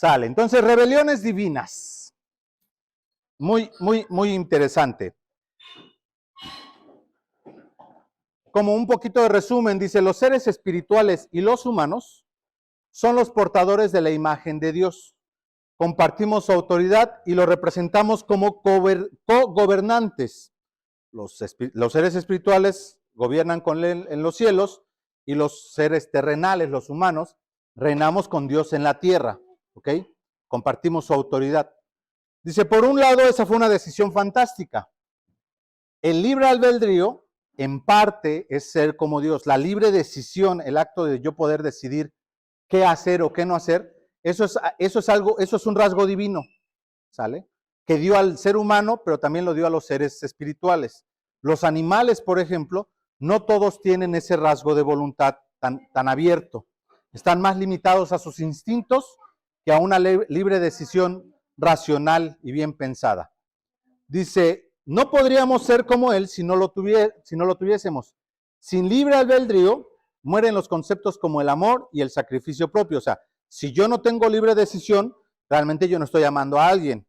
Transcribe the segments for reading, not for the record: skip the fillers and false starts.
Sale. Entonces, rebeliones divinas. Muy interesante. Como un poquito de resumen, dice, los seres espirituales y los humanos son los portadores de la imagen de Dios. Compartimos su autoridad y lo representamos como cogobernantes. Los seres espirituales gobiernan con él en los cielos y los seres terrenales, los humanos, reinamos con Dios en la tierra. ¿Ok? Compartimos su autoridad. Dice, por un lado, esa fue una decisión fantástica. El libre albedrío, en parte, es ser como Dios. La libre decisión, el acto de yo poder decidir qué hacer o qué no hacer, eso es un rasgo divino, ¿sale? Que dio al ser humano, pero también lo dio a los seres espirituales. Los animales, por ejemplo, no todos tienen ese rasgo de voluntad tan abierto. Están más limitados a sus instintos que a una libre decisión racional y bien pensada. Dice, no podríamos ser como él si no lo tuviésemos. Sin libre albedrío, mueren los conceptos como el amor y el sacrificio propio. O sea, si yo no tengo libre decisión, realmente yo no estoy amando a alguien.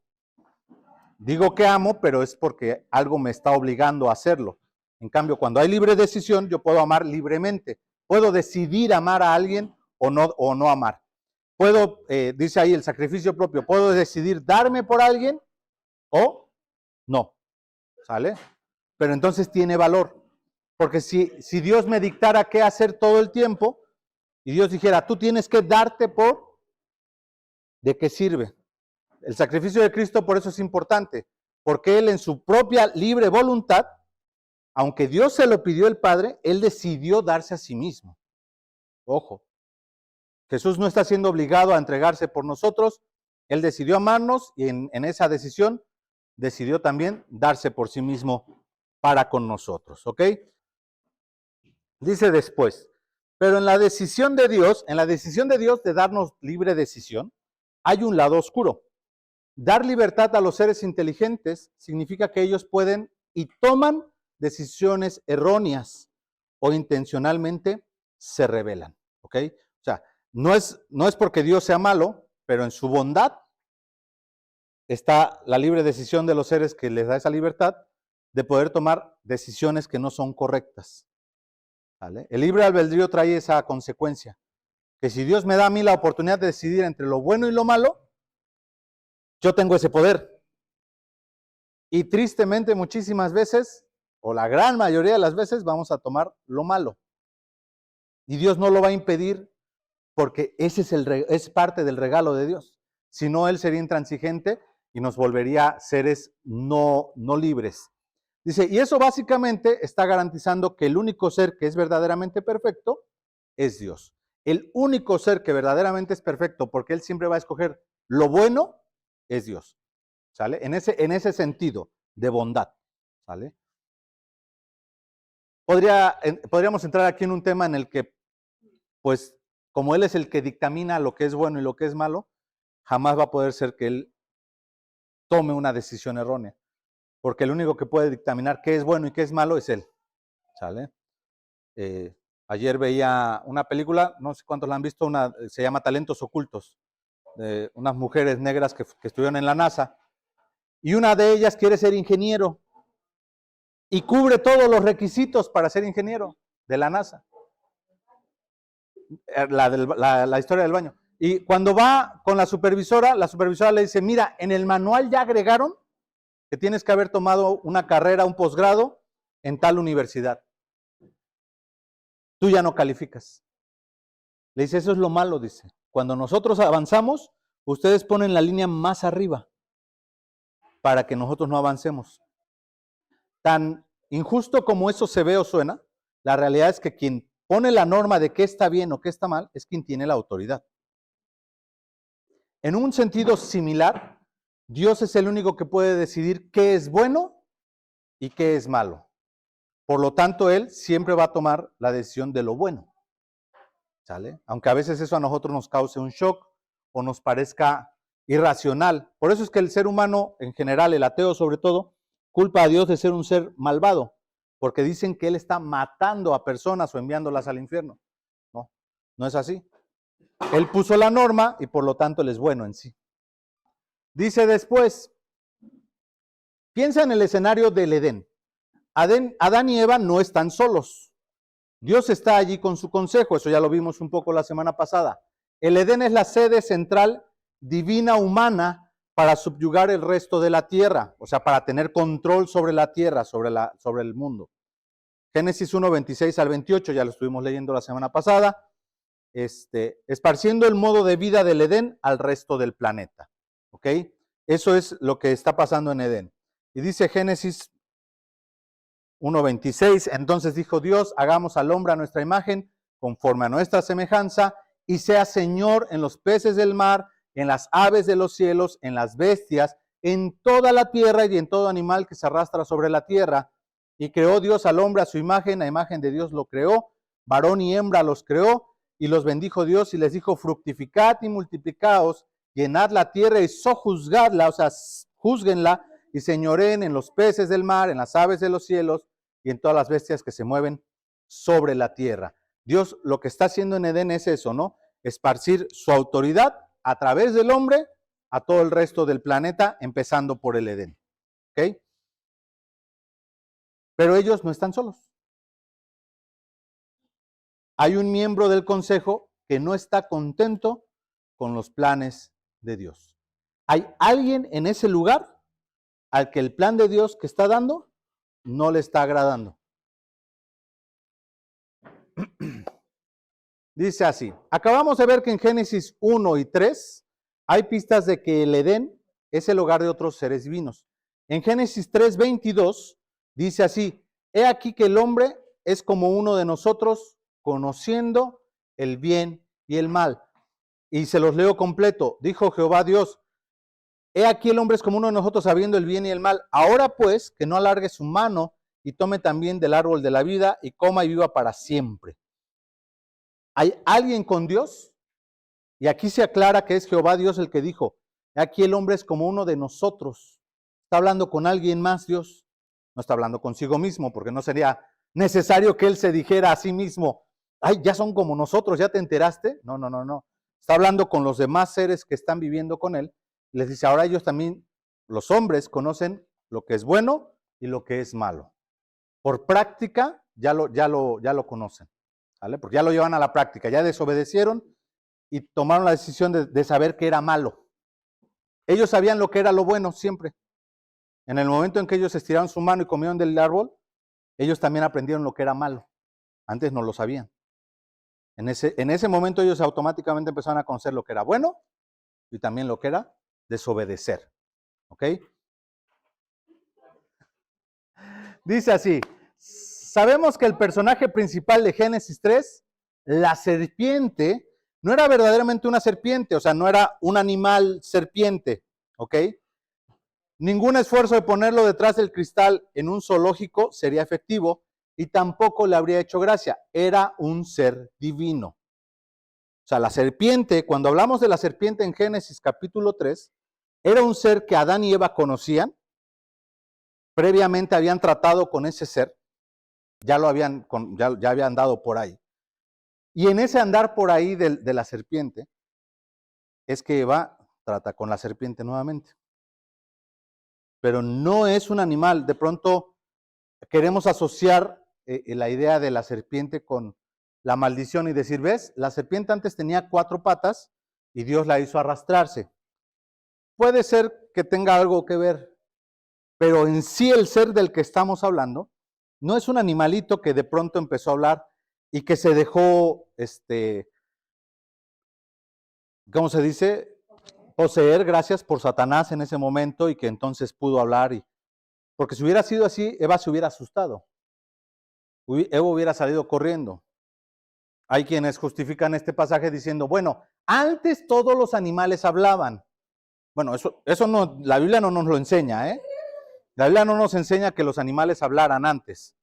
Digo que amo, pero es porque algo me está obligando a hacerlo. En cambio, cuando hay libre decisión, yo puedo amar libremente. Puedo decidir amar a alguien o no amar. Puedo, dice ahí el sacrificio propio, puedo decidir darme por alguien o no. ¿Sale? Pero entonces tiene valor. Porque si Dios me dictara qué hacer todo el tiempo, y Dios dijera, tú tienes que darte por, ¿de qué sirve? El sacrificio de Cristo por eso es importante, porque Él en su propia libre voluntad, aunque Dios se lo pidió el Padre, Él decidió darse a sí mismo. Ojo, Jesús no está siendo obligado a entregarse por nosotros, Él decidió amarnos y en esa decisión decidió también darse por sí mismo para con nosotros, ¿ok? Dice después, pero en la decisión de Dios de darnos libre decisión, hay un lado oscuro. Dar libertad a los seres inteligentes significa que ellos pueden y toman decisiones erróneas o intencionalmente se rebelan, ¿ok? O sea, no es porque Dios sea malo, pero en su bondad está la libre decisión de los seres que les da esa libertad de poder tomar decisiones que no son correctas. ¿Vale? El libre albedrío trae esa consecuencia, que si Dios me da a mí la oportunidad de decidir entre lo bueno y lo malo, yo tengo ese poder. Y tristemente muchísimas veces, o la gran mayoría de las veces, vamos a tomar lo malo. Y Dios no lo va a impedir porque ese es parte del regalo de Dios. Si no, Él sería intransigente y nos volvería seres no libres. Dice, y eso básicamente está garantizando que el único ser que es verdaderamente perfecto es Dios. El único ser que verdaderamente es perfecto, porque Él siempre va a escoger lo bueno, es Dios. ¿Sale? En ese sentido de bondad. ¿Sale? Podríamos entrar aquí en un tema en el que, pues, como Él es el que dictamina lo que es bueno y lo que es malo, jamás va a poder ser que Él tome una decisión errónea. Porque el único que puede dictaminar qué es bueno y qué es malo es Él. ¿Sale? Ayer veía una película, no sé cuántos la han visto, se llama Talentos Ocultos, de unas mujeres negras que estuvieron en la NASA, y una de ellas quiere ser ingeniero, y cubre todos los requisitos para ser ingeniero de la NASA. La historia del baño. Y cuando va con la supervisora le dice, mira, en el manual ya agregaron que tienes que haber tomado una carrera, un posgrado en tal universidad. Tú ya no calificas. Le dice, eso es lo malo, dice. Cuando nosotros avanzamos, ustedes ponen la línea más arriba para que nosotros no avancemos. Tan injusto como eso se ve o suena, la realidad es que quien pone la norma de qué está bien o qué está mal es quien tiene la autoridad. En un sentido similar, Dios es el único que puede decidir qué es bueno y qué es malo. Por lo tanto, Él siempre va a tomar la decisión de lo bueno. ¿Sale? Aunque a veces eso a nosotros nos cause un shock o nos parezca irracional. Por eso es que el ser humano en general, el ateo sobre todo, culpa a Dios de ser un ser malvado, porque dicen que Él está matando a personas o enviándolas al infierno. No, no es así. Él puso la norma y por lo tanto Él es bueno en sí. Dice después, piensa en el escenario del Edén. Adán y Eva no están solos. Dios está allí con su consejo, eso ya lo vimos un poco la semana pasada. El Edén es la sede central divina humana para subyugar el resto de la tierra, o sea, para tener control sobre la tierra, sobre el mundo. Génesis 1, 26 al 28, ya lo estuvimos leyendo la semana pasada, esparciendo el modo de vida del Edén al resto del planeta. ¿Ok? Eso es lo que está pasando en Edén. Y dice Génesis 1:26, entonces dijo Dios, hagamos al hombre a nuestra imagen, conforme a nuestra semejanza, y sea Señor en los peces del mar, en las aves de los cielos, en las bestias, en toda la tierra y en todo animal que se arrastra sobre la tierra. Y creó Dios al hombre a su imagen, a imagen de Dios lo creó, varón y hembra los creó, y los bendijo Dios y les dijo, fructificad y multiplicaos, llenad la tierra y sojuzgadla, o sea, juzguenla, y señoreen en los peces del mar, en las aves de los cielos, y en todas las bestias que se mueven sobre la tierra. Dios lo que está haciendo en Edén es eso, ¿no? Esparcir su autoridad a través del hombre a todo el resto del planeta, empezando por el Edén. ¿Ok? Pero ellos no están solos. Hay un miembro del consejo que no está contento con los planes de Dios. Hay alguien en ese lugar al que el plan de Dios que está dando no le está agradando. Dice así, acabamos de ver que en Génesis 1 y 3 hay pistas de que el Edén es el hogar de otros seres divinos. En Génesis 3:22 dice así, he aquí que el hombre es como uno de nosotros, conociendo el bien y el mal. Y se los leo completo. Dijo Jehová Dios, he aquí el hombre es como uno de nosotros, sabiendo el bien y el mal. Ahora pues, que no alargue su mano y tome también del árbol de la vida y coma y viva para siempre. ¿Hay alguien con Dios? Y aquí se aclara que es Jehová Dios el que dijo, aquí el hombre es como uno de nosotros. Está hablando con alguien más Dios. No está hablando consigo mismo, porque no sería necesario que él se dijera a sí mismo, ay, ya son como nosotros, ¿ya te enteraste? No, no, no, no. Está hablando con los demás seres que están viviendo con él. Les dice, ahora ellos también, los hombres, conocen lo que es bueno y lo que es malo. Por práctica ya lo conocen, ¿vale? Porque ya lo llevan a la práctica, ya desobedecieron y tomaron la decisión de saber que era malo. Ellos sabían lo que era lo bueno siempre. En el momento en que ellos estiraron su mano y comieron del árbol, ellos también aprendieron lo que era malo. Antes no lo sabían. En ese momento ellos automáticamente empezaron a conocer lo que era bueno y también lo que era desobedecer. ¿Ok? Dice así, sabemos que el personaje principal de Génesis 3, la serpiente, no era verdaderamente una serpiente, o sea, no era un animal serpiente, ¿ok? Ningún esfuerzo de ponerlo detrás del cristal en un zoológico sería efectivo y tampoco le habría hecho gracia. Era un ser divino. O sea, la serpiente, cuando hablamos de la serpiente en Génesis capítulo 3, era un ser que Adán y Eva conocían, previamente habían tratado con ese ser, ya habían dado por ahí. Y en ese andar por ahí de la serpiente, es que Eva trata con la serpiente nuevamente. Pero no es un animal. De pronto queremos asociar la idea de la serpiente con la maldición y decir, ¿ves? La serpiente antes tenía 4 patas y Dios la hizo arrastrarse. Puede ser que tenga algo que ver, pero en sí el ser del que estamos hablando no es un animalito que de pronto empezó a hablar y que se dejó, ¿cómo se dice? Poseer, gracias, por Satanás en ese momento y que entonces pudo hablar. Porque si hubiera sido así, Eva se hubiera asustado. Eva hubiera salido corriendo. Hay quienes justifican este pasaje diciendo, bueno, antes todos los animales hablaban. Bueno, eso no, la Biblia no nos lo enseña, ¿eh? La Biblia no nos enseña que los animales hablaran antes.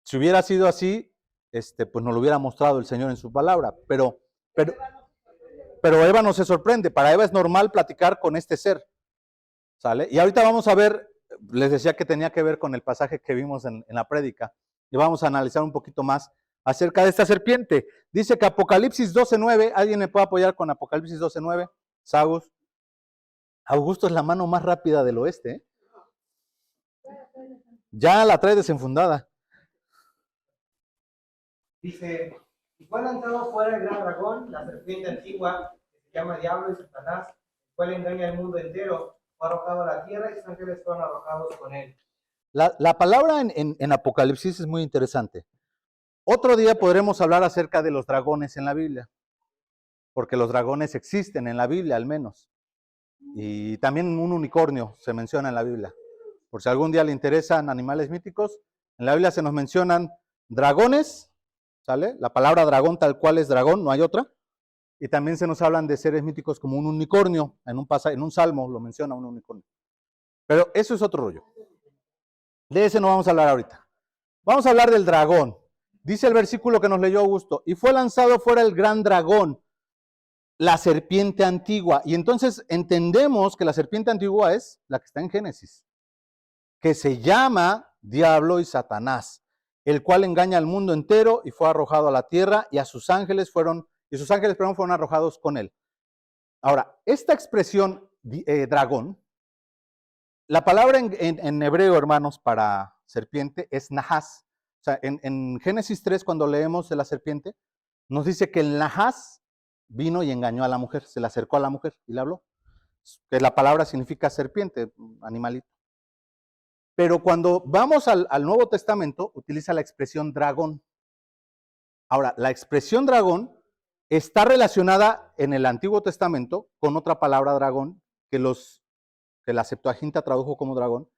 Si hubiera sido así, pues nos lo hubiera mostrado el Señor en su palabra. Pero Eva no se sorprende. Para Eva es normal platicar con este ser. ¿Sale? Y ahorita vamos a ver, les decía que tenía que ver con el pasaje que vimos en la prédica. Y vamos a analizar un poquito más acerca de esta serpiente. Dice que Apocalipsis 12:9, ¿alguien me puede apoyar con Apocalipsis 12:9? Sagus. Augusto es la mano más rápida del oeste, ¿eh? Ya la trae desenfundada. Dice, y fue lanzado fuera el gran dragón, la serpiente antigua, que se llama Diablo y Satanás, el cual engaña al mundo entero, fue arrojado a la tierra y sus ángeles fueron arrojados con él. La palabra en Apocalipsis es muy interesante. Otro día podremos hablar acerca de los dragones en la Biblia, porque los dragones existen en la Biblia al menos. Y también un unicornio se menciona en la Biblia. Por si algún día le interesan animales míticos, en la Biblia se nos mencionan dragones, ¿sale? La palabra dragón tal cual es dragón, no hay otra. Y también se nos hablan de seres míticos como un unicornio, en un salmo lo menciona un unicornio. Pero eso es otro rollo. De ese no vamos a hablar ahorita. Vamos a hablar del dragón. Dice el versículo que nos leyó Augusto, y fue lanzado fuera el gran dragón, la serpiente antigua. Y entonces entendemos que la serpiente antigua es la que está en Génesis, que se llama Diablo y Satanás, el cual engaña al mundo entero y fue arrojado a la tierra y sus ángeles fueron arrojados con él. Ahora, esta expresión dragón, la palabra en hebreo, hermanos, para serpiente es nahas. O sea, en Génesis 3, cuando leemos de la serpiente, nos dice que el nahas vino y engañó a la mujer, se le acercó a la mujer y le habló. Que la palabra significa serpiente, animalito. Pero cuando vamos al Nuevo Testamento, utiliza la expresión dragón. Ahora, la expresión dragón está relacionada en el Antiguo Testamento con otra palabra dragón que la Septuaginta tradujo como dragón,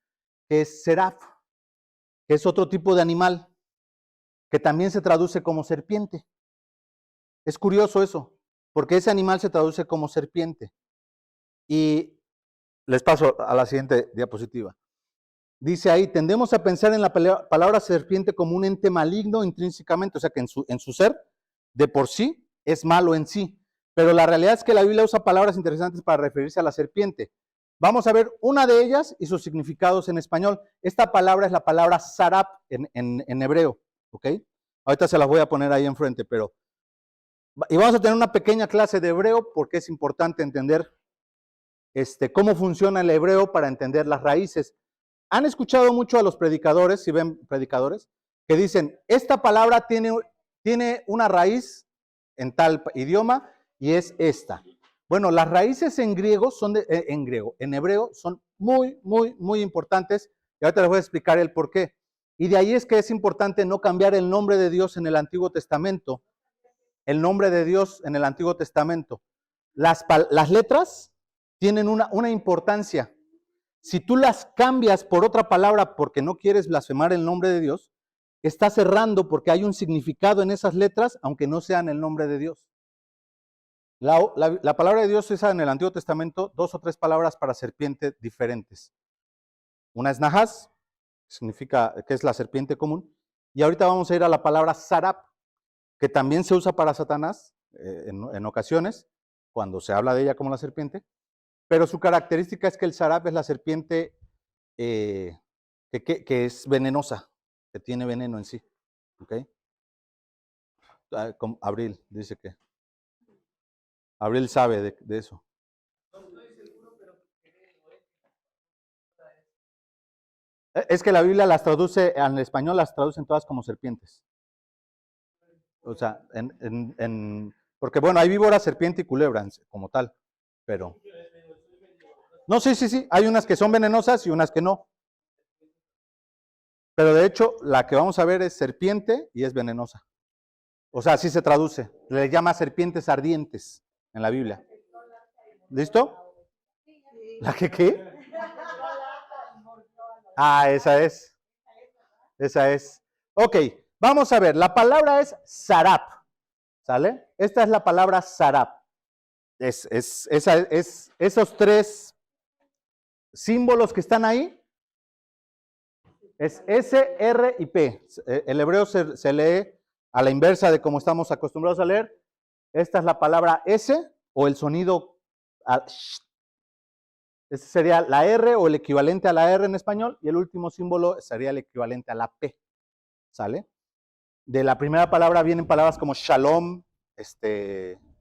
que es seraf, que es otro tipo de animal, que también se traduce como serpiente. Es curioso eso, porque ese animal se traduce como serpiente. Y les paso a la siguiente diapositiva. Dice ahí, tendemos a pensar en la palabra serpiente como un ente maligno intrínsecamente, o sea que en su ser, de por sí, es malo en sí. Pero la realidad es que la Biblia usa palabras interesantes para referirse a la serpiente. Vamos a ver una de ellas y sus significados en español. Esta palabra es la palabra sarap en hebreo, ¿ok? Ahorita se las voy a poner ahí enfrente, pero... Y vamos a tener una pequeña clase de hebreo porque es importante entender cómo funciona el hebreo para entender las raíces. Han escuchado mucho a los predicadores, si ven predicadores, que dicen, esta palabra tiene una raíz en tal idioma y es esta. Bueno, las raíces en griego en hebreo son muy, muy, muy importantes y ahorita les voy a explicar el por qué. Y de ahí es que es importante no cambiar el nombre de Dios en el Antiguo Testamento. El nombre de Dios en el Antiguo Testamento. Las letras tienen una importancia. Si tú las cambias por otra palabra porque no quieres blasfemar el nombre de Dios, estás errando porque hay un significado en esas letras, aunque no sean el nombre de Dios. La palabra de Dios usa en el Antiguo Testamento 2 o 3 palabras para serpiente diferentes. Una es nahas, significa que es la serpiente común, y ahorita vamos a ir a la palabra sarap, que también se usa para Satanás en ocasiones, cuando se habla de ella como la serpiente, pero su característica es que el sarap es la serpiente que es venenosa, que tiene veneno en sí. ¿Ok? Abril dice que. Abril sabe de eso. Es que la Biblia las traduce, en español las traducen todas como serpientes. O sea, porque bueno, hay víbora, serpiente y culebra como tal, pero... No, sí, hay unas que son venenosas y unas que no. Pero de hecho, la que vamos a ver es serpiente y es venenosa. O sea, así se traduce. Le llama serpientes ardientes en la Biblia. ¿Listo? ¿La que qué? Ah, esa es. Esa es. Ok, vamos a ver. La palabra es sarap. ¿Sale? Esta es la palabra sarap. Esos 3 símbolos que están ahí. Es S, R y P. El hebreo se lee a la inversa de como estamos acostumbrados a leer. Esta es la palabra S o el sonido. Este sería la R o el equivalente a la R en español y el último símbolo sería el equivalente a la P. ¿Sale? de la primera palabra vienen palabras como shalom,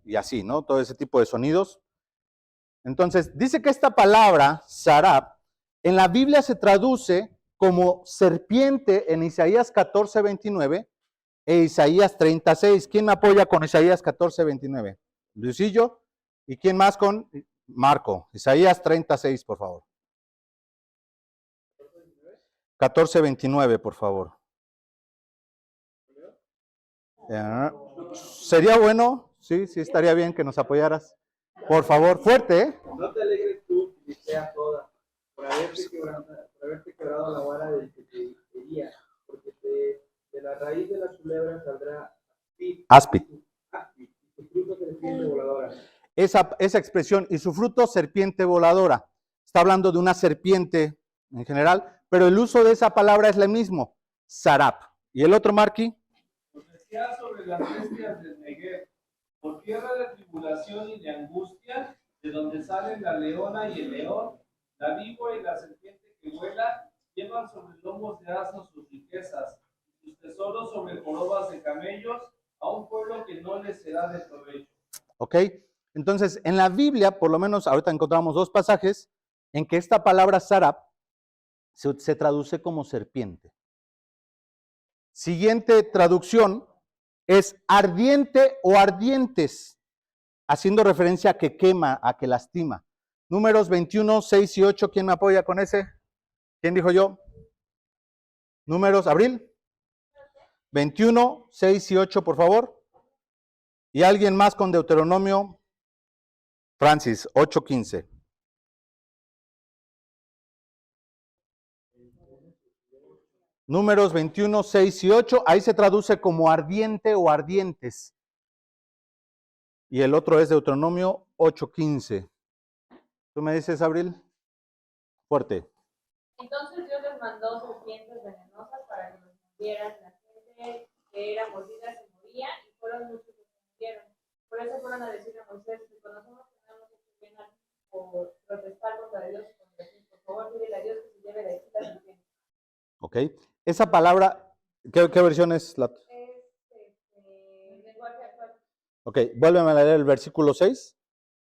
y así, ¿no? Todo ese tipo de sonidos. Entonces, dice que esta palabra, sarab, en la Biblia se traduce como serpiente en Isaías 14:29 e Isaías 36. ¿Quién me apoya con Isaías 14:29? Luisillo. ¿Y quién más con Marco? Isaías 36, por favor. 14:29, por favor. Sería bueno, sí, estaría bien que nos apoyaras. Por favor, fuerte, ¿eh? No te alegres tú, que sea toda, por haberte quebrado la vara del que te hería, porque de la raíz de la culebra saldrá áspid. Y tu fruto serpiente voladora. Esa expresión, y su fruto serpiente voladora, está hablando de una serpiente en general, pero el uso de esa palabra es el mismo, sarab. ¿Y el otro, Marqui? Profecía sobre las bestias del Negev, por tierra de tribulación y de angustia, de donde salen la leona y el león, la víbora y la serpiente que vuela, llevan sobre lomos de asnos sus riquezas, y sus tesoros sobre jorobas de camellos, a un pueblo que no les será de provecho. Ok, entonces en la Biblia, por lo menos ahorita encontramos dos pasajes en que esta palabra sarab se traduce como serpiente. Siguiente traducción es ardiente o ardientes, haciendo referencia a que quema, a que lastima. Números 21, 6 y 8, ¿quién me apoya con ese? ¿Quién dijo yo? Números, Abril. 21, 6 y 8, por favor. Y alguien más con Deuteronomio, Francis, 8, 15. Números 21, 6 y 8, ahí se traduce como ardiente o ardientes. Y el otro es Deuteronomio 8, 15. ¿Tú me dices, Abril? Fuerte. Entonces Dios les mandó serpientes venenosas para que los mordieran. La gente que era mordida se moría y fueron muchos los que murieron. Por eso fueron a decir a Moisés, si conocemos que no hemos hecho bien por protestar contra Dios y contra ti, por favor, pídele a Dios que se lleve de aquí la serpiente. Ok. Esa palabra, ¿qué versión es? Lenguaje actual. Ok, vuélveme a leer el versículo 6.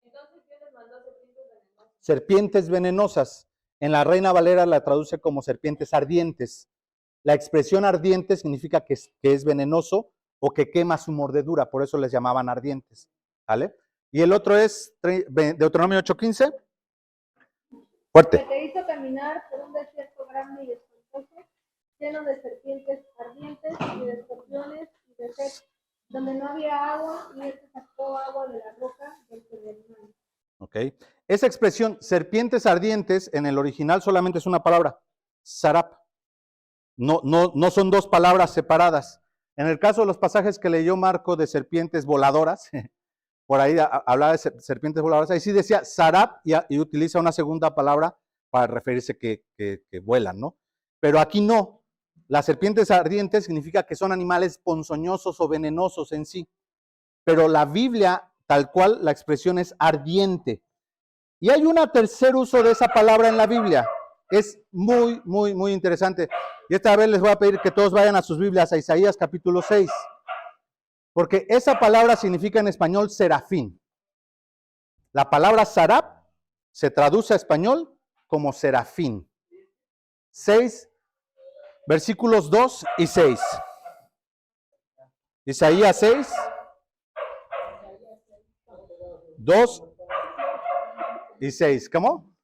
Entonces Dios les mandó serpientes venenosas. Serpientes venenosas. En la Reina Valera la traduce como serpientes ardientes. La expresión ardiente significa que es venenoso o que quema su mordedura, por eso les llamaban ardientes. ¿Vale? Y el otro es Deuteronomio 8:15. Fuerte. Que te hizo caminar por un desierto grande y espantoso, lleno de serpientes ardientes y de escorpiones y de sed, donde no había agua, y él te sacó agua de la roca del terrenal. Ok. Esa expresión, serpientes ardientes, en el original solamente es una palabra, sarab. No son dos palabras separadas. En el caso de los pasajes que leyó Marco de serpientes voladoras, por ahí hablaba de serpientes voladoras, ahí sí decía sarab y utiliza una segunda palabra para referirse que vuelan, ¿no? Pero aquí no. Las serpientes ardientes significa que son animales ponzoñosos o venenosos en sí. Pero la Biblia, tal cual, la expresión es ardiente. Y hay un tercer uso de esa palabra en la Biblia. Es muy, muy, muy interesante. Y esta vez les voy a pedir que todos vayan a sus Biblias, a Isaías capítulo 6. Porque esa palabra significa en español serafín. La palabra sarab se traduce a español como serafín. 6, versículos 2 y 6. Isaías 6, 2 y 6. ¿Cómo?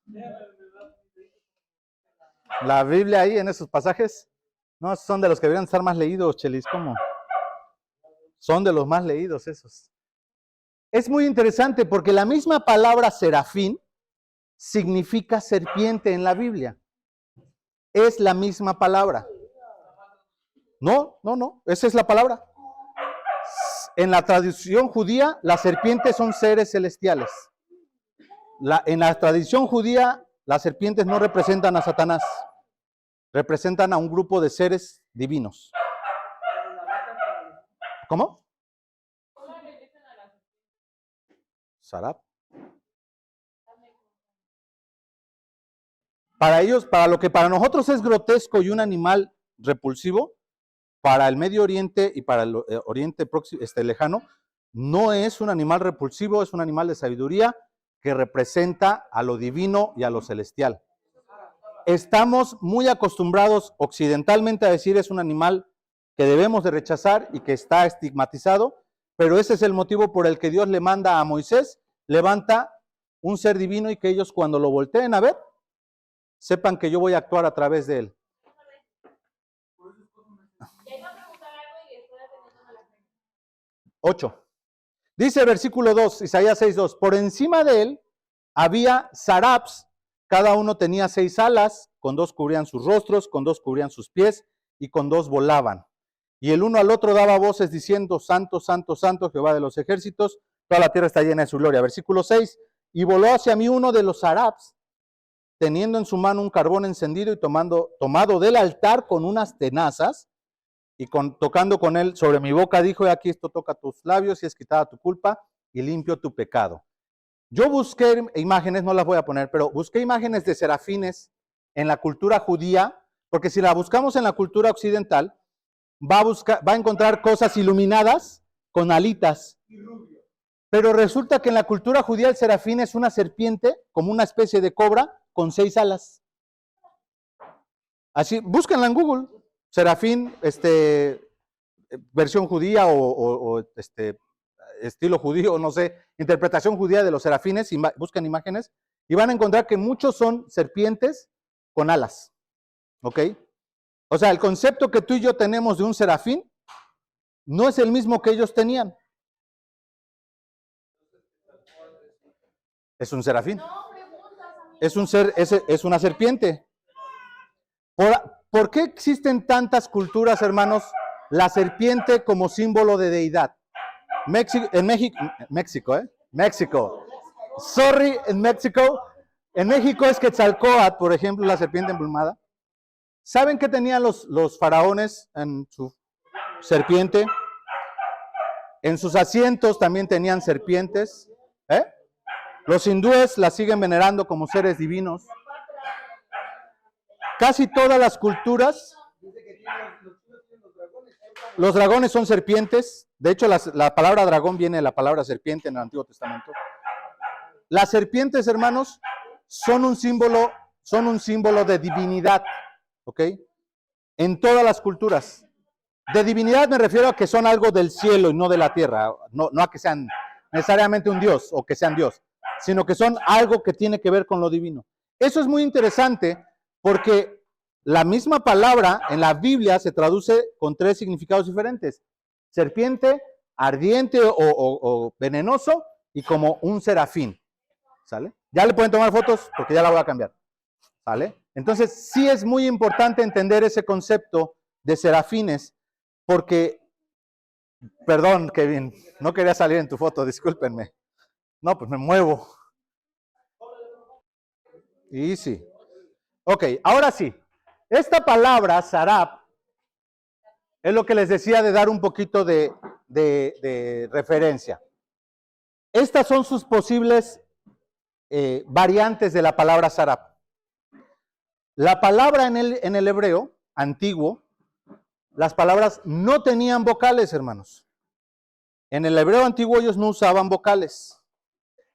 La Biblia ahí en esos pasajes, no, son de los que deberían estar más leídos, Chelis, ¿cómo? Son de los más leídos esos. Es muy interesante porque la misma palabra serafín significa serpiente en la Biblia. Es la misma palabra. No, esa es la palabra. En la tradición judía, las serpientes son seres celestiales. En la tradición judía, las serpientes no representan a Satanás. Representan a un grupo de seres divinos. ¿Cómo? Sarab. Para ellos, para lo que para nosotros es grotesco y un animal repulsivo, para el Medio Oriente y para el Oriente próximo, lejano, no es un animal repulsivo, es un animal de sabiduría que representa a lo divino y a lo celestial. Estamos muy acostumbrados occidentalmente a decir es un animal que debemos de rechazar y que está estigmatizado, pero ese es el motivo por el que Dios le manda a Moisés, levanta un ser divino y que ellos cuando lo volteen a ver, sepan que yo voy a actuar a través de él. Ya iba a preguntar algo y estoy atendiendo la pregunta. 8. Dice versículo 2, Isaías 6:2, por encima de él había saraps, cada uno tenía 6 alas, con 2 cubrían sus rostros, con 2 cubrían sus pies y con 2 volaban. Y el uno al otro daba voces diciendo, Santo, Santo, Santo, Jehová de los ejércitos, toda la tierra está llena de su gloria. Versículo 6, y voló hacia mí uno de los saraps, teniendo en su mano un carbón encendido y tomado del altar con unas tenazas, y tocando con él sobre mi boca, dijo, aquí esto toca tus labios y es quitada tu culpa y limpio tu pecado. Yo busqué imágenes, no las voy a poner, pero busqué imágenes de serafines en la cultura judía, porque si la buscamos en la cultura occidental, va a encontrar cosas iluminadas con alitas. Pero resulta que en la cultura judía el serafín es una serpiente, como una especie de cobra, con 6 alas. Así, búsquenla en Google. Serafín, versión judía o estilo judío, no sé, interpretación judía de los serafines, y buscan imágenes, y van a encontrar que muchos son serpientes con alas, ¿ok? O sea, el concepto que tú y yo tenemos de un serafín no es el mismo que ellos tenían. Es un serafín. Es una serpiente. ¿Por qué existen tantas culturas, hermanos, la serpiente como símbolo de deidad? México. Sorry, en México. En México es Quetzalcóatl, por ejemplo, la serpiente emplumada. ¿Saben qué tenían los faraones en su serpiente? En sus asientos también tenían serpientes. Los hindúes la siguen venerando como seres divinos. Casi todas las culturas, los dragones son serpientes. De hecho, la palabra dragón viene de la palabra serpiente en el Antiguo Testamento. Las serpientes, hermanos, son un símbolo de divinidad, ¿ok? En todas las culturas. De divinidad me refiero a que son algo del cielo y no de la tierra. No a que sean necesariamente un dios o que sean dios, sino que son algo que tiene que ver con lo divino. Eso es muy interesante porque la misma palabra en la Biblia se traduce con 3 significados diferentes. Serpiente, ardiente o venenoso y como un serafín. ¿Sale? Ya le pueden tomar fotos porque ya la voy a cambiar. ¿Sale? Entonces sí es muy importante entender ese concepto de serafines porque, perdón Kevin, no quería salir en tu foto, discúlpenme. No, pues me muevo. Y sí. Ok, ahora sí. Esta palabra, sarap, es lo que les decía de dar un poquito de referencia. Estas son sus posibles variantes de la palabra sarap. La palabra en el hebreo antiguo, las palabras no tenían vocales, hermanos. En el hebreo antiguo ellos no usaban vocales.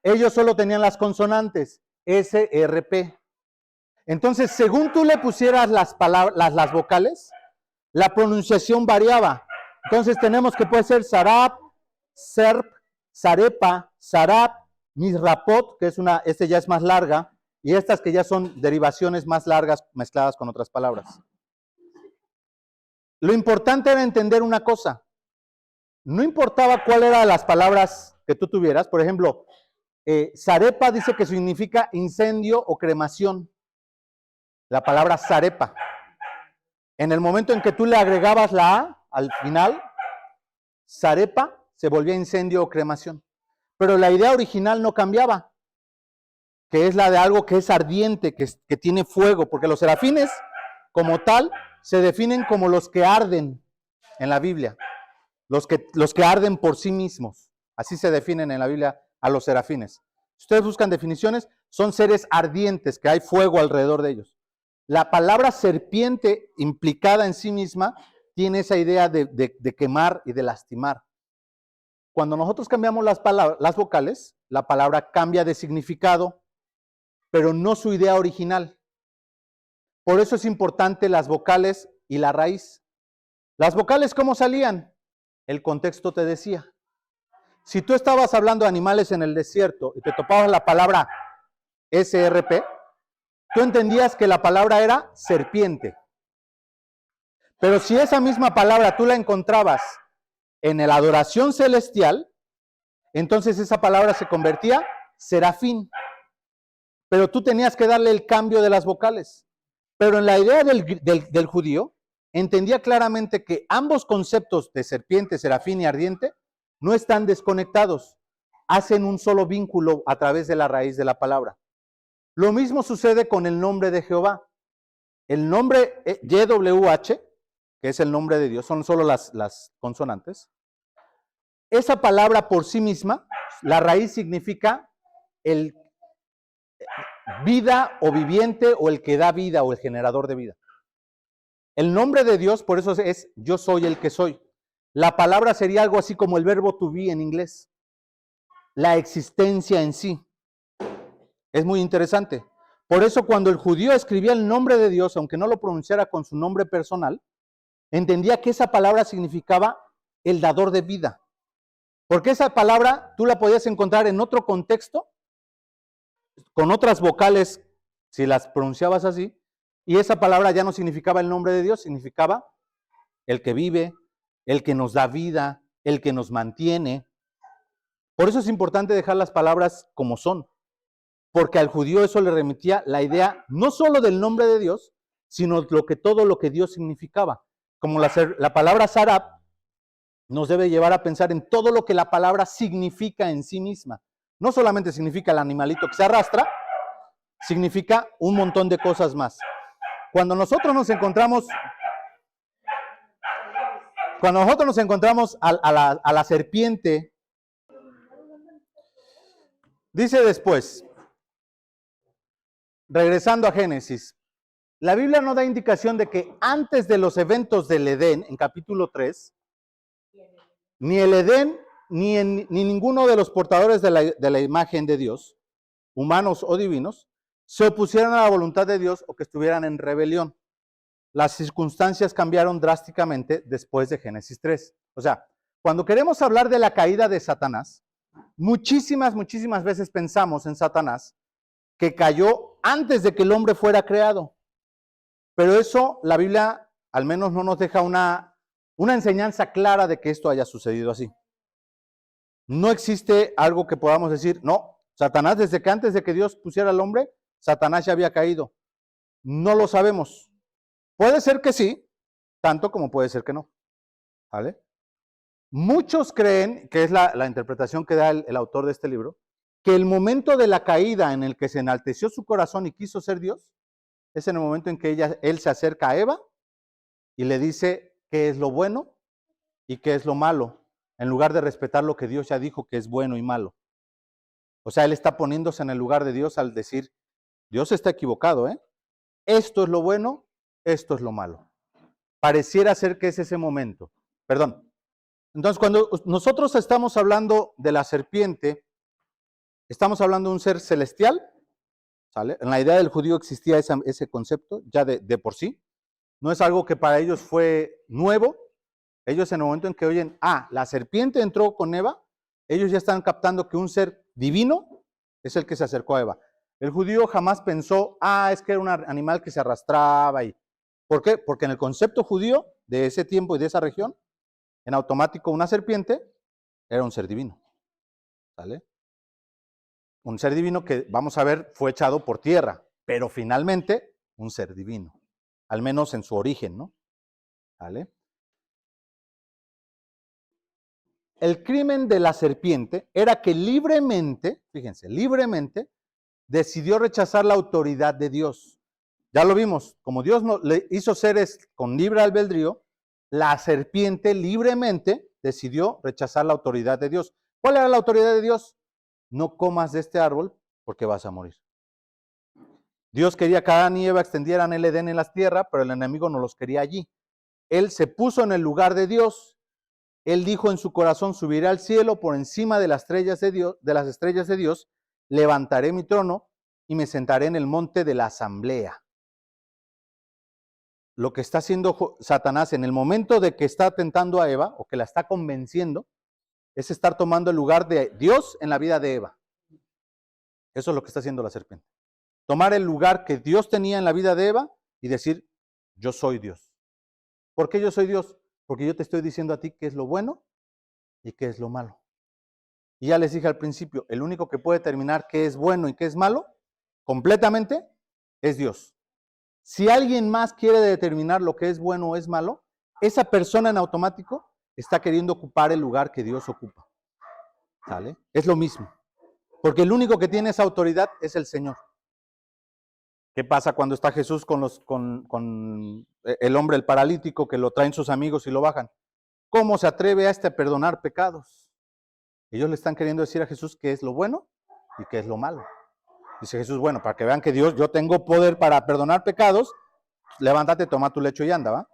Ellos solo tenían las consonantes, S, R, P. Entonces, según tú le pusieras las vocales, la pronunciación variaba. Entonces tenemos que puede ser sarap, serp, sarepa, sarap, misrapot, que es esta ya es más larga, y estas que ya son derivaciones más largas mezcladas con otras palabras. Lo importante era entender una cosa. No importaba cuál eran las palabras que tú tuvieras. Por ejemplo, sarepa dice que significa incendio o cremación. La palabra sarepa. En el momento en que tú le agregabas la A al final, sarepa se volvía incendio o cremación. Pero la idea original no cambiaba, que es la de algo que es ardiente, que tiene fuego, porque los serafines, como tal, se definen como los que arden en la Biblia, los que arden por sí mismos. Así se definen en la Biblia a los serafines. Si ustedes buscan definiciones, son seres ardientes, que hay fuego alrededor de ellos. La palabra serpiente implicada en sí misma tiene esa idea de quemar y de lastimar. Cuando nosotros cambiamos las vocales, la palabra cambia de significado, pero no su idea original. Por eso es importante las vocales y la raíz. Las vocales, ¿cómo salían? El contexto te decía. Si tú estabas hablando de animales en el desierto y te topabas la palabra SRP, tú entendías que la palabra era serpiente. Pero si esa misma palabra tú la encontrabas en la adoración celestial, entonces esa palabra se convertía serafín. Pero tú tenías que darle el cambio de las vocales. Pero en la idea del judío, entendía claramente que ambos conceptos de serpiente, serafín y ardiente no están desconectados. Hacen un solo vínculo a través de la raíz de la palabra. Lo mismo sucede con el nombre de Jehová. El nombre YHWH, que es el nombre de Dios, son solo las consonantes. Esa palabra por sí misma, la raíz significa el vida o viviente o el que da vida o el generador de vida. El nombre de Dios, por eso es yo soy el que soy. La palabra sería algo así como el verbo to be en inglés. La existencia en sí. Es muy interesante. Por eso cuando el judío escribía el nombre de Dios, aunque no lo pronunciara con su nombre personal, entendía que esa palabra significaba el dador de vida. Porque esa palabra tú la podías encontrar en otro contexto, con otras vocales, si las pronunciabas así, y esa palabra ya no significaba el nombre de Dios, significaba el que vive, el que nos da vida, el que nos mantiene. Por eso es importante dejar las palabras como son, porque al judío eso le remitía la idea no solo del nombre de Dios, sino todo lo que Dios significaba. Como la palabra sarab nos debe llevar a pensar en todo lo que la palabra significa en sí misma. No solamente significa el animalito que se arrastra, significa un montón de cosas más. Cuando nosotros nos encontramos a la serpiente, dice después, regresando a Génesis, la Biblia no da indicación de que antes de los eventos del Edén, en capítulo 3, ni el Edén ni ninguno de los portadores de la imagen de Dios, humanos o divinos, se opusieran a la voluntad de Dios o que estuvieran en rebelión. Las circunstancias cambiaron drásticamente después de Génesis 3. O sea, cuando queremos hablar de la caída de Satanás, muchísimas veces pensamos en Satanás que cayó antes de que el hombre fuera creado. Pero eso, la Biblia al menos no nos deja una enseñanza clara de que esto haya sucedido así. No existe algo que podamos decir, no, Satanás desde que antes de que Dios pusiera al hombre, Satanás ya había caído. No lo sabemos. Puede ser que sí, tanto como puede ser que no. ¿Vale? Muchos creen, que es la interpretación que da el autor de este libro, que el momento de la caída en el que se enalteció su corazón y quiso ser Dios, es en el momento en que él se acerca a Eva y le dice qué es lo bueno y qué es lo malo, en lugar de respetar lo que Dios ya dijo que es bueno y malo. O sea, él está poniéndose en el lugar de Dios al decir, Dios está equivocado, ¿eh? Esto es lo bueno, esto es lo malo. Pareciera ser que es ese momento. Perdón. Entonces, cuando nosotros estamos hablando de la serpiente, estamos hablando de un ser celestial, ¿sale? En la idea del judío existía ese concepto ya de por sí. No es algo que para ellos fue nuevo. Ellos en el momento en que oyen, la serpiente entró con Eva, ellos ya están captando que un ser divino es el que se acercó a Eva. El judío jamás pensó, es que era un animal que se arrastraba. ¿Por qué? Porque en el concepto judío de ese tiempo y de esa región, en automático una serpiente era un ser divino. ¿Sale? Un ser divino que, vamos a ver, fue echado por tierra, pero finalmente un ser divino, al menos en su origen, ¿no? ¿Vale? El crimen de la serpiente era que libremente, fíjense, libremente decidió rechazar la autoridad de Dios. Ya lo vimos, como Dios le hizo seres con libre albedrío, la serpiente libremente decidió rechazar la autoridad de Dios. ¿Cuál era la autoridad de Dios? No comas de este árbol porque vas a morir. Dios quería que Adán y Eva extendieran el Edén en la tierra, pero el enemigo no los quería allí. Él se puso en el lugar de Dios. Él dijo en su corazón, subiré al cielo por encima de las estrellas de Dios, levantaré mi trono y me sentaré en el monte de la asamblea. Lo que está haciendo Satanás en el momento de que está tentando a Eva, o que la está convenciendo, es estar tomando el lugar de Dios en la vida de Eva. Eso es lo que está haciendo la serpiente. Tomar el lugar que Dios tenía en la vida de Eva y decir, yo soy Dios. ¿Por qué yo soy Dios? Porque yo te estoy diciendo a ti qué es lo bueno y qué es lo malo. Y ya les dije al principio, el único que puede determinar qué es bueno y qué es malo, completamente, es Dios. Si alguien más quiere determinar lo que es bueno o es malo, esa persona en automático está queriendo ocupar el lugar que Dios ocupa. ¿Sale? Es lo mismo. Porque el único que tiene esa autoridad es el Señor. ¿Qué pasa cuando está Jesús con el hombre, el paralítico, que lo traen sus amigos y lo bajan? ¿Cómo se atreve a perdonar pecados? Ellos le están queriendo decir a Jesús qué es lo bueno y qué es lo malo. Dice Jesús, bueno, para que vean que yo tengo poder para perdonar pecados, levántate, toma tu lecho y anda, ¿va?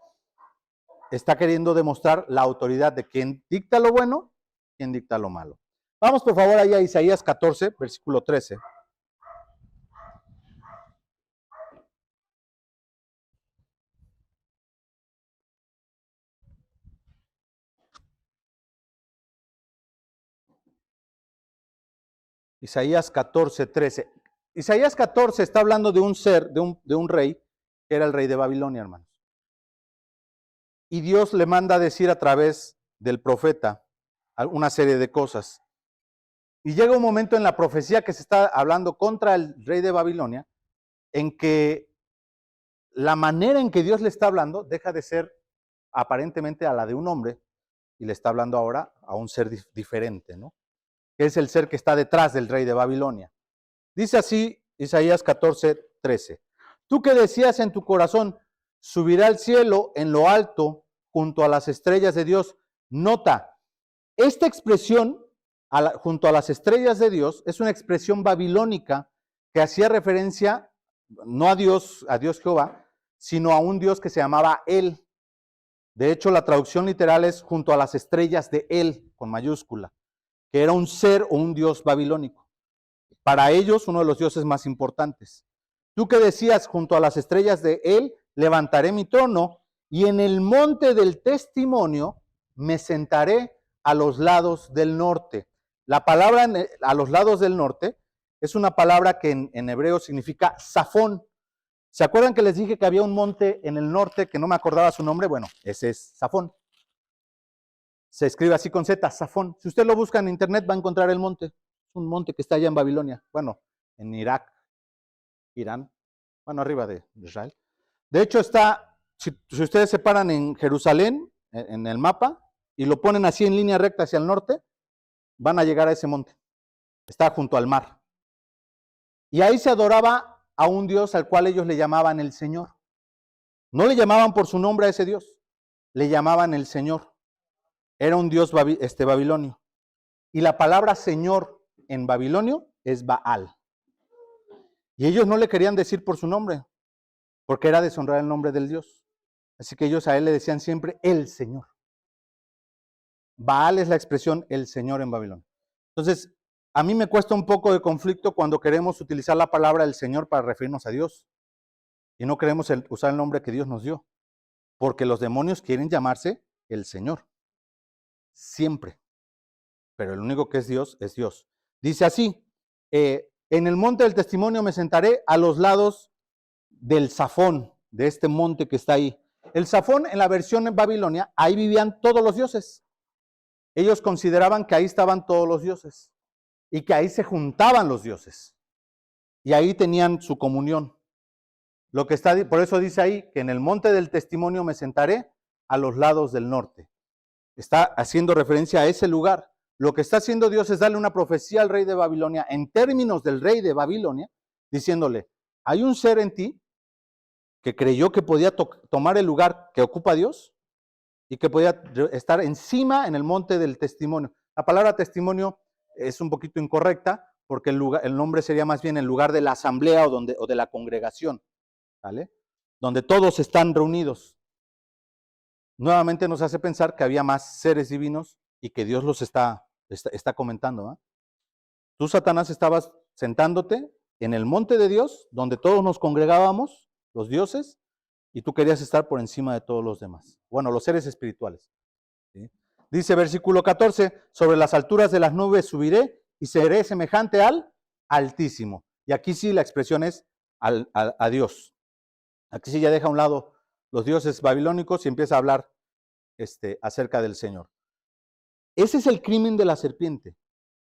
Está queriendo demostrar la autoridad de quien dicta lo bueno, quien dicta lo malo. Vamos por favor ahí a Isaías 14, versículo 13. Isaías 14, 13. Isaías 14 está hablando de un ser, de un rey, que era el rey de Babilonia, hermanos. Y Dios le manda a decir a través del profeta una serie de cosas. Y llega un momento en la profecía que se está hablando contra el rey de Babilonia, en que la manera en que Dios le está hablando deja de ser aparentemente a la de un hombre y le está hablando ahora a un ser diferente, ¿no? Que es el ser que está detrás del rey de Babilonia. Dice así Isaías 14, 13. Tú que decías en tu corazón, subirá al cielo en lo alto junto a las estrellas de Dios. Nota, esta expresión junto a las estrellas de Dios es una expresión babilónica que hacía referencia no a Dios Jehová, sino a un Dios que se llamaba El. De hecho, la traducción literal es junto a las estrellas de El, con mayúscula, que era un ser o un dios babilónico. Para ellos, uno de los dioses más importantes. Tú que decías, junto a las estrellas de Él, levantaré mi trono, y en el monte del testimonio me sentaré a los lados del norte. La palabra a los lados del norte es una palabra que en hebreo significa Safón. ¿Se acuerdan que les dije que había un monte en el norte que no me acordaba su nombre? Bueno, ese es Safón. Se escribe así con Z, Safón. Si usted lo busca en internet va a encontrar el monte. Es un monte que está allá en Babilonia. Bueno, en Irak, Irán. Bueno, arriba de Israel. De hecho está, si ustedes se paran en Jerusalén, en el mapa, y lo ponen así en línea recta hacia el norte, van a llegar a ese monte. Está junto al mar. Y ahí se adoraba a un Dios al cual ellos le llamaban el Señor. No le llamaban por su nombre a ese Dios, le llamaban el Señor. Era un Dios babilonio. Y la palabra Señor en babilonio es Baal. Y ellos no le querían decir por su nombre, porque era deshonrar el nombre del Dios. Así que ellos a él le decían siempre el Señor. Baal es la expresión el Señor en Babilonia. Entonces, a mí me cuesta un poco de conflicto cuando queremos utilizar la palabra el Señor para referirnos a Dios. Y no queremos usar el nombre que Dios nos dio. Porque los demonios quieren llamarse el Señor. Siempre. Pero el único que es Dios es Dios. Dice así, en el monte del testimonio me sentaré a los lados del Safón, de este monte que está ahí. El Safón en la versión en Babilonia, ahí vivían todos los dioses. Ellos consideraban que ahí estaban todos los dioses y que ahí se juntaban los dioses y ahí tenían su comunión. Por eso dice ahí que en el monte del testimonio me sentaré a los lados del norte. Está haciendo referencia a ese lugar. Lo que está haciendo Dios es darle una profecía al rey de Babilonia en términos del rey de Babilonia, diciéndole, hay un ser en ti que creyó que podía tomar el lugar que ocupa Dios y que podía estar encima en el monte del testimonio. La palabra testimonio es un poquito incorrecta porque el nombre sería más bien el lugar de la asamblea o de la congregación, ¿vale? Donde todos están reunidos. nuevamente nos hace pensar que había más seres divinos y que Dios los está comentando. Tú, Satanás, estabas sentándote en el monte de Dios, donde todos nos congregábamos, los dioses, y tú querías estar por encima de todos los demás. Bueno, los seres espirituales. ¿Sí? Dice versículo 14, sobre las alturas de las nubes subiré y seré semejante al Altísimo. Y aquí sí la expresión es a Dios. Aquí sí ya deja a un lado los dioses babilónicos y empieza a hablar acerca del Señor. Ese es el crimen de la serpiente,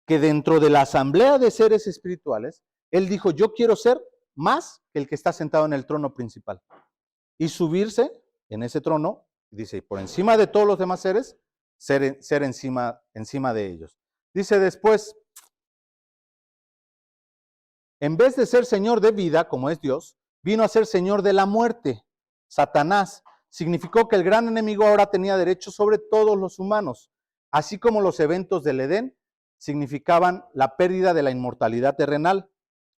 que dentro de la asamblea de seres espirituales, él dijo, yo quiero ser más que el que está sentado en el trono principal. Y subirse en ese trono, dice, por encima de todos los demás seres, ser encima de ellos. Dice después, en vez de ser señor de vida, como es Dios, vino a ser señor de la muerte. Satanás significó que el gran enemigo ahora tenía derecho sobre todos los humanos, así como los eventos del Edén significaban la pérdida de la inmortalidad terrenal.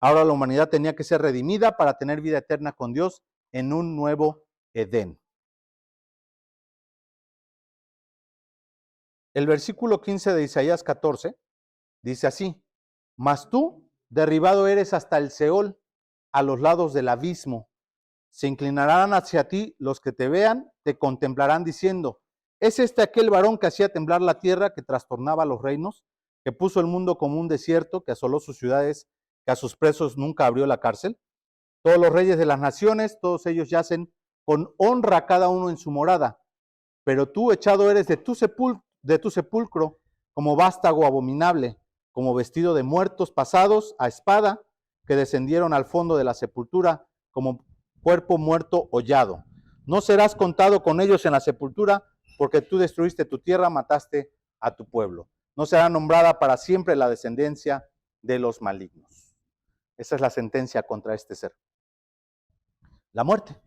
Ahora la humanidad tenía que ser redimida para tener vida eterna con Dios en un nuevo Edén. El versículo 15 de Isaías 14 dice así, mas tú derribado eres hasta el Seol, a los lados del abismo. Se inclinarán hacia ti los que te vean, te contemplarán diciendo, ¿es este aquel varón que hacía temblar la tierra, que trastornaba los reinos, que puso el mundo como un desierto, que asoló sus ciudades, que a sus presos nunca abrió la cárcel? Todos los reyes de las naciones, todos ellos yacen con honra cada uno en su morada, pero tú echado eres de tu sepulcro como vástago abominable, como vestido de muertos pasados a espada, que descendieron al fondo de la sepultura, como cuerpo muerto hollado. No serás contado con ellos en la sepultura, porque tú destruiste tu tierra, mataste a tu pueblo. No será nombrada para siempre la descendencia de los malignos. Esa es la sentencia contra este ser. La muerte.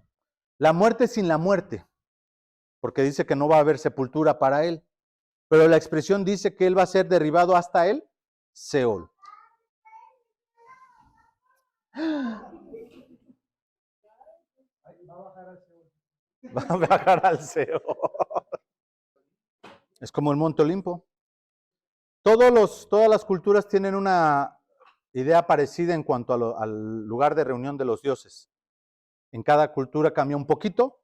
La muerte sin la muerte, porque dice que no va a haber sepultura para él. Pero la expresión dice que él va a ser derribado hasta el Seol. Va a bajar al Seol. Es como el Monte Olimpo. Todas las culturas tienen una idea parecida en cuanto al lugar de reunión de los dioses. En cada cultura cambia un poquito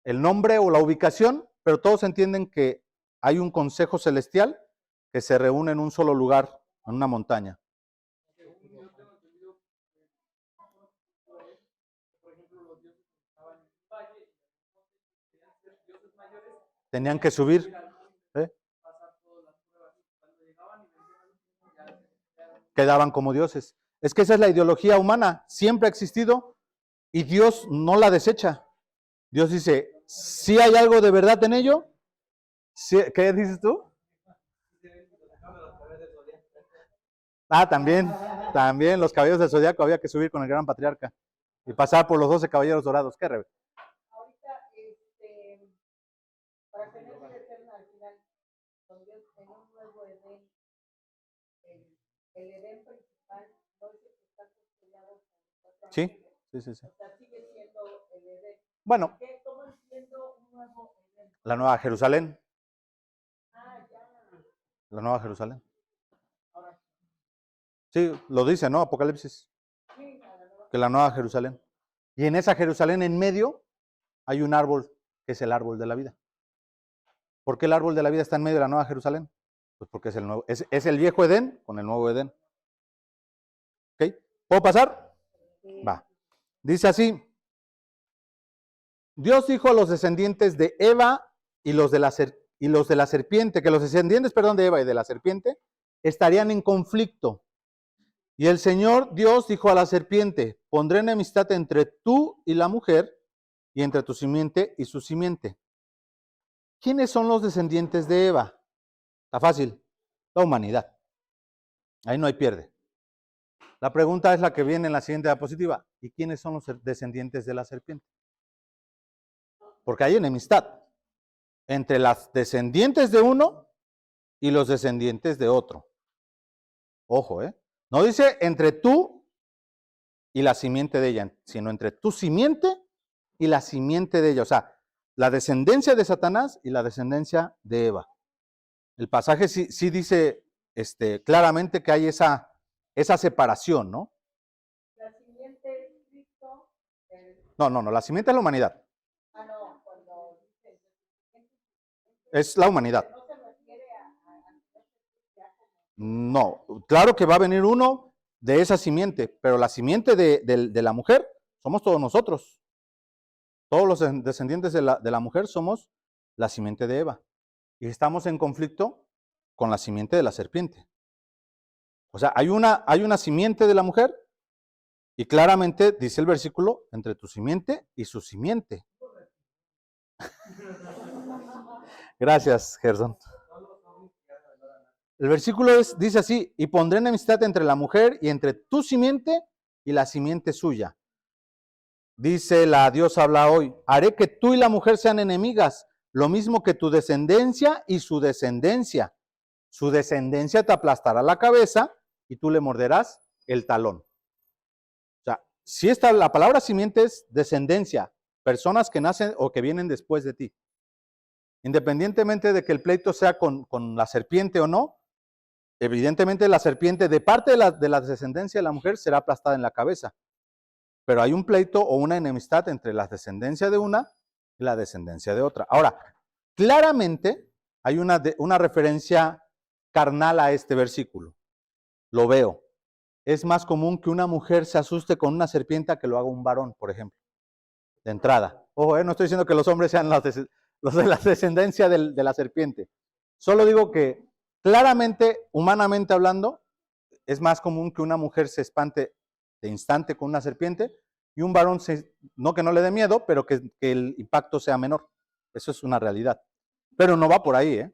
el nombre o la ubicación, pero todos entienden que hay un consejo celestial que se reúne en un solo lugar, en una montaña. Tenían que subir. Quedaban como dioses. Es que esa es la ideología humana, siempre ha existido y Dios no la desecha. Dios dice, si hay algo de verdad en ello, ¿qué dices tú? También los caballeros del zodiaco había que subir con el gran patriarca y pasar por los 12 caballeros dorados. ¿Qué, Rebe? Ahorita, para tener vida eterna al final, donde en un nuevo Edén, el Edén principal, no es el que está construyado. Sí. O sea, sigue siendo el Edén. Bueno, ¿Cómo siendo un nuevo Edén? la Nueva Jerusalén. Ya. La Nueva Jerusalén. Sí, lo dice, ¿no? Apocalipsis. Que la Nueva Jerusalén. Y en esa Jerusalén en medio hay un árbol que es el árbol de la vida. ¿Por qué el árbol de la vida está en medio de la Nueva Jerusalén? Pues porque es el viejo Edén con el nuevo Edén. ¿Ok? ¿Puedo pasar? Va. Dice así. Dios dijo a los descendientes de Eva y los de la serpiente, que los descendientes, de Eva y de la serpiente, estarían en conflicto. Y el Señor Dios dijo a la serpiente, pondré enemistad entre tú y la mujer, y entre tu simiente y su simiente. ¿Quiénes son los descendientes de Eva? Está fácil, la humanidad. Ahí no hay pierde. La pregunta es la que viene en la siguiente diapositiva. ¿Y quiénes son los descendientes de la serpiente? Porque hay enemistad entre las descendientes de uno y los descendientes de otro. Ojo, no dice entre tú y la simiente de ella, sino entre tu simiente y la simiente de ella. O sea, la descendencia de Satanás y la descendencia de Eva. El pasaje sí dice claramente que hay esa separación, ¿no? La simiente es Cristo. No, la simiente es la humanidad. No, cuando dice Es la humanidad. no se refiere a No, claro que va a venir uno de esa simiente, pero la simiente de la mujer somos todos nosotros. Todos los descendientes de la mujer somos la simiente de Eva. Y estamos en conflicto con la simiente de la serpiente. O sea, hay una simiente de la mujer y claramente dice el versículo, entre tu simiente y su simiente. Gracias, Gerson. El versículo dice así, y pondré enemistad entre la mujer y entre tu simiente y la simiente suya. Dice la diosa habla hoy, haré que tú y la mujer sean enemigas, lo mismo que tu descendencia y su descendencia. Su descendencia te aplastará la cabeza y tú le morderás el talón. O sea, si la palabra simiente es descendencia, personas que nacen o que vienen después de ti. Independientemente de que el pleito sea con la serpiente o no, evidentemente la serpiente de parte de la descendencia de la mujer será aplastada en la cabeza. Pero hay un pleito o una enemistad entre la descendencia de una y la descendencia de otra. Ahora, claramente hay una referencia carnal a este versículo. Lo veo. Es más común que una mujer se asuste con una serpiente a que lo haga un varón, por ejemplo. De entrada. Ojo, no estoy diciendo que los hombres sean los de la descendencia de la serpiente. Solo digo que claramente, humanamente hablando, es más común que una mujer se espante de instante con una serpiente y un varón, no que no le dé miedo, pero que el impacto sea menor. Eso es una realidad. Pero no va por ahí, ¿eh?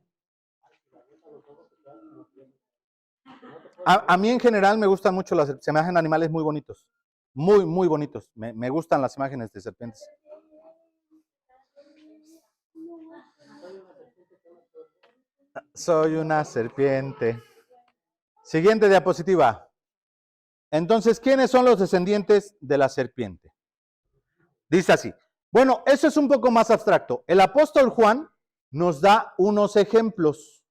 A mí en general me gustan mucho se me hacen animales muy bonitos. Muy, muy bonitos. Me gustan las imágenes de serpientes. Soy una serpiente. Siguiente diapositiva. Entonces, ¿quiénes son los descendientes de la serpiente? Dice así. Bueno, eso es un poco más abstracto. El apóstol Juan nos da unos ejemplos.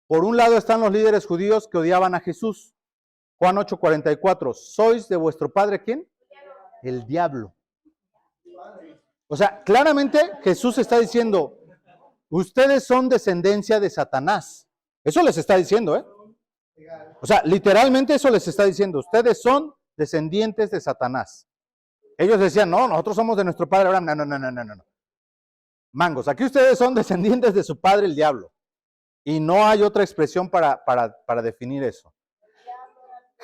Por un lado están los líderes judíos que odiaban a Jesús. Juan 8:44. ¿Sois de vuestro padre quién? El diablo. O sea, claramente Jesús está diciendo, ustedes son descendencia de Satanás. Eso les está diciendo, ¿eh? O sea, literalmente eso les está diciendo. Ustedes son descendientes de Satanás. Ellos decían, no, nosotros somos de nuestro padre Abraham. No. Mangos, aquí ustedes son descendientes de su padre el diablo. Y no hay otra expresión para definir eso.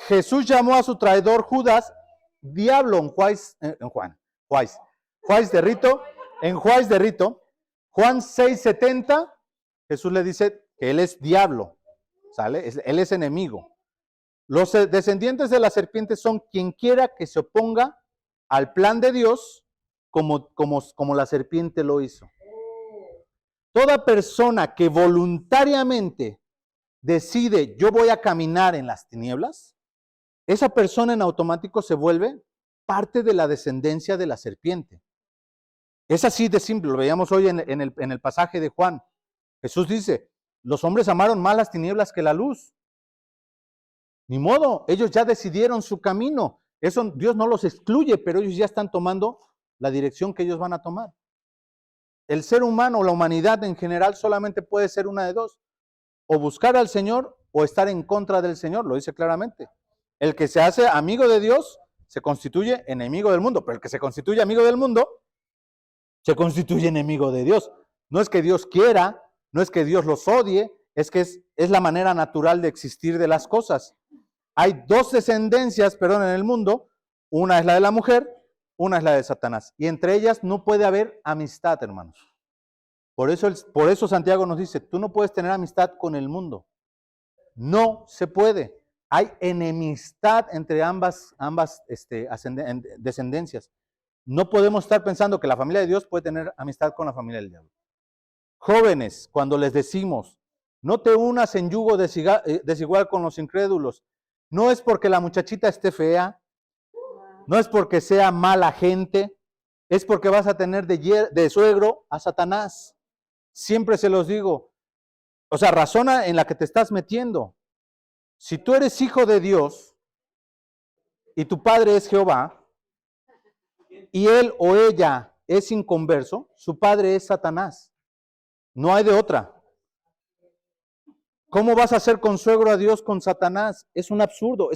Jesús llamó a su traidor Judas diablo en Juárez de Rito. En Juárez de Rito, Juan 6:70, Jesús le dice que él es diablo. ¿Sale? Él es enemigo. Los descendientes de la serpiente son quien quiera que se oponga al plan de Dios como la serpiente lo hizo. Toda persona que voluntariamente decide yo voy a caminar en las tinieblas, esa persona en automático se vuelve parte de la descendencia de la serpiente. Es así de simple, lo veíamos hoy en el pasaje de Juan. Jesús dice, los hombres amaron más las tinieblas que la luz. Ni modo, ellos ya decidieron su camino. Eso Dios no los excluye, pero ellos ya están tomando la dirección que ellos van a tomar. El ser humano, la humanidad en general, solamente puede ser una de dos. O buscar al Señor o estar en contra del Señor, lo dice claramente. El que se hace amigo de Dios se constituye enemigo del mundo, pero el que se constituye amigo del mundo se constituye enemigo de Dios. No es que Dios quiera, no es que Dios los odie, es que es la manera natural de existir de las cosas. Hay dos descendencias, en el mundo, una es la de la mujer, una es la de Satanás. Y entre ellas no puede haber amistad, hermanos. Por eso Santiago nos dice, tú no puedes tener amistad con el mundo. No se puede. Hay enemistad entre ambas descendencias. No podemos estar pensando que la familia de Dios puede tener amistad con la familia del diablo. Jóvenes, cuando les decimos, no te unas en yugo desigual con los incrédulos, no es porque la muchachita esté fea, no es porque sea mala gente, es porque vas a tener de suegro a Satanás. Siempre se los digo. O sea, razona en la que te estás metiendo. Si tú eres hijo de Dios y tu padre es Jehová, y él o ella es inconverso, su padre es Satanás. No hay de otra. ¿Cómo vas a hacer consuegro a Dios con Satanás? Es un absurdo,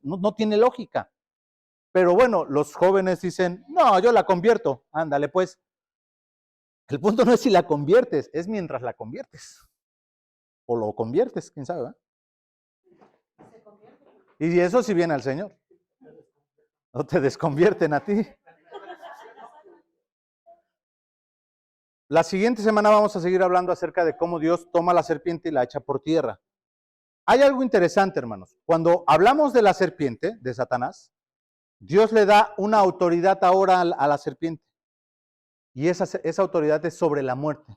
no tiene lógica. Pero bueno, los jóvenes dicen, no, yo la convierto. Ándale, pues. El punto no es si la conviertes, es mientras la conviertes. O lo conviertes, quién sabe, ¿verdad? Y eso si viene al Señor. No te desconvierten a ti. La siguiente semana vamos a seguir hablando acerca de cómo Dios toma la serpiente y la echa por tierra. Hay algo interesante, hermanos. Cuando hablamos de la serpiente, de Satanás, Dios le da una autoridad ahora a la serpiente. Y esa autoridad es sobre la muerte.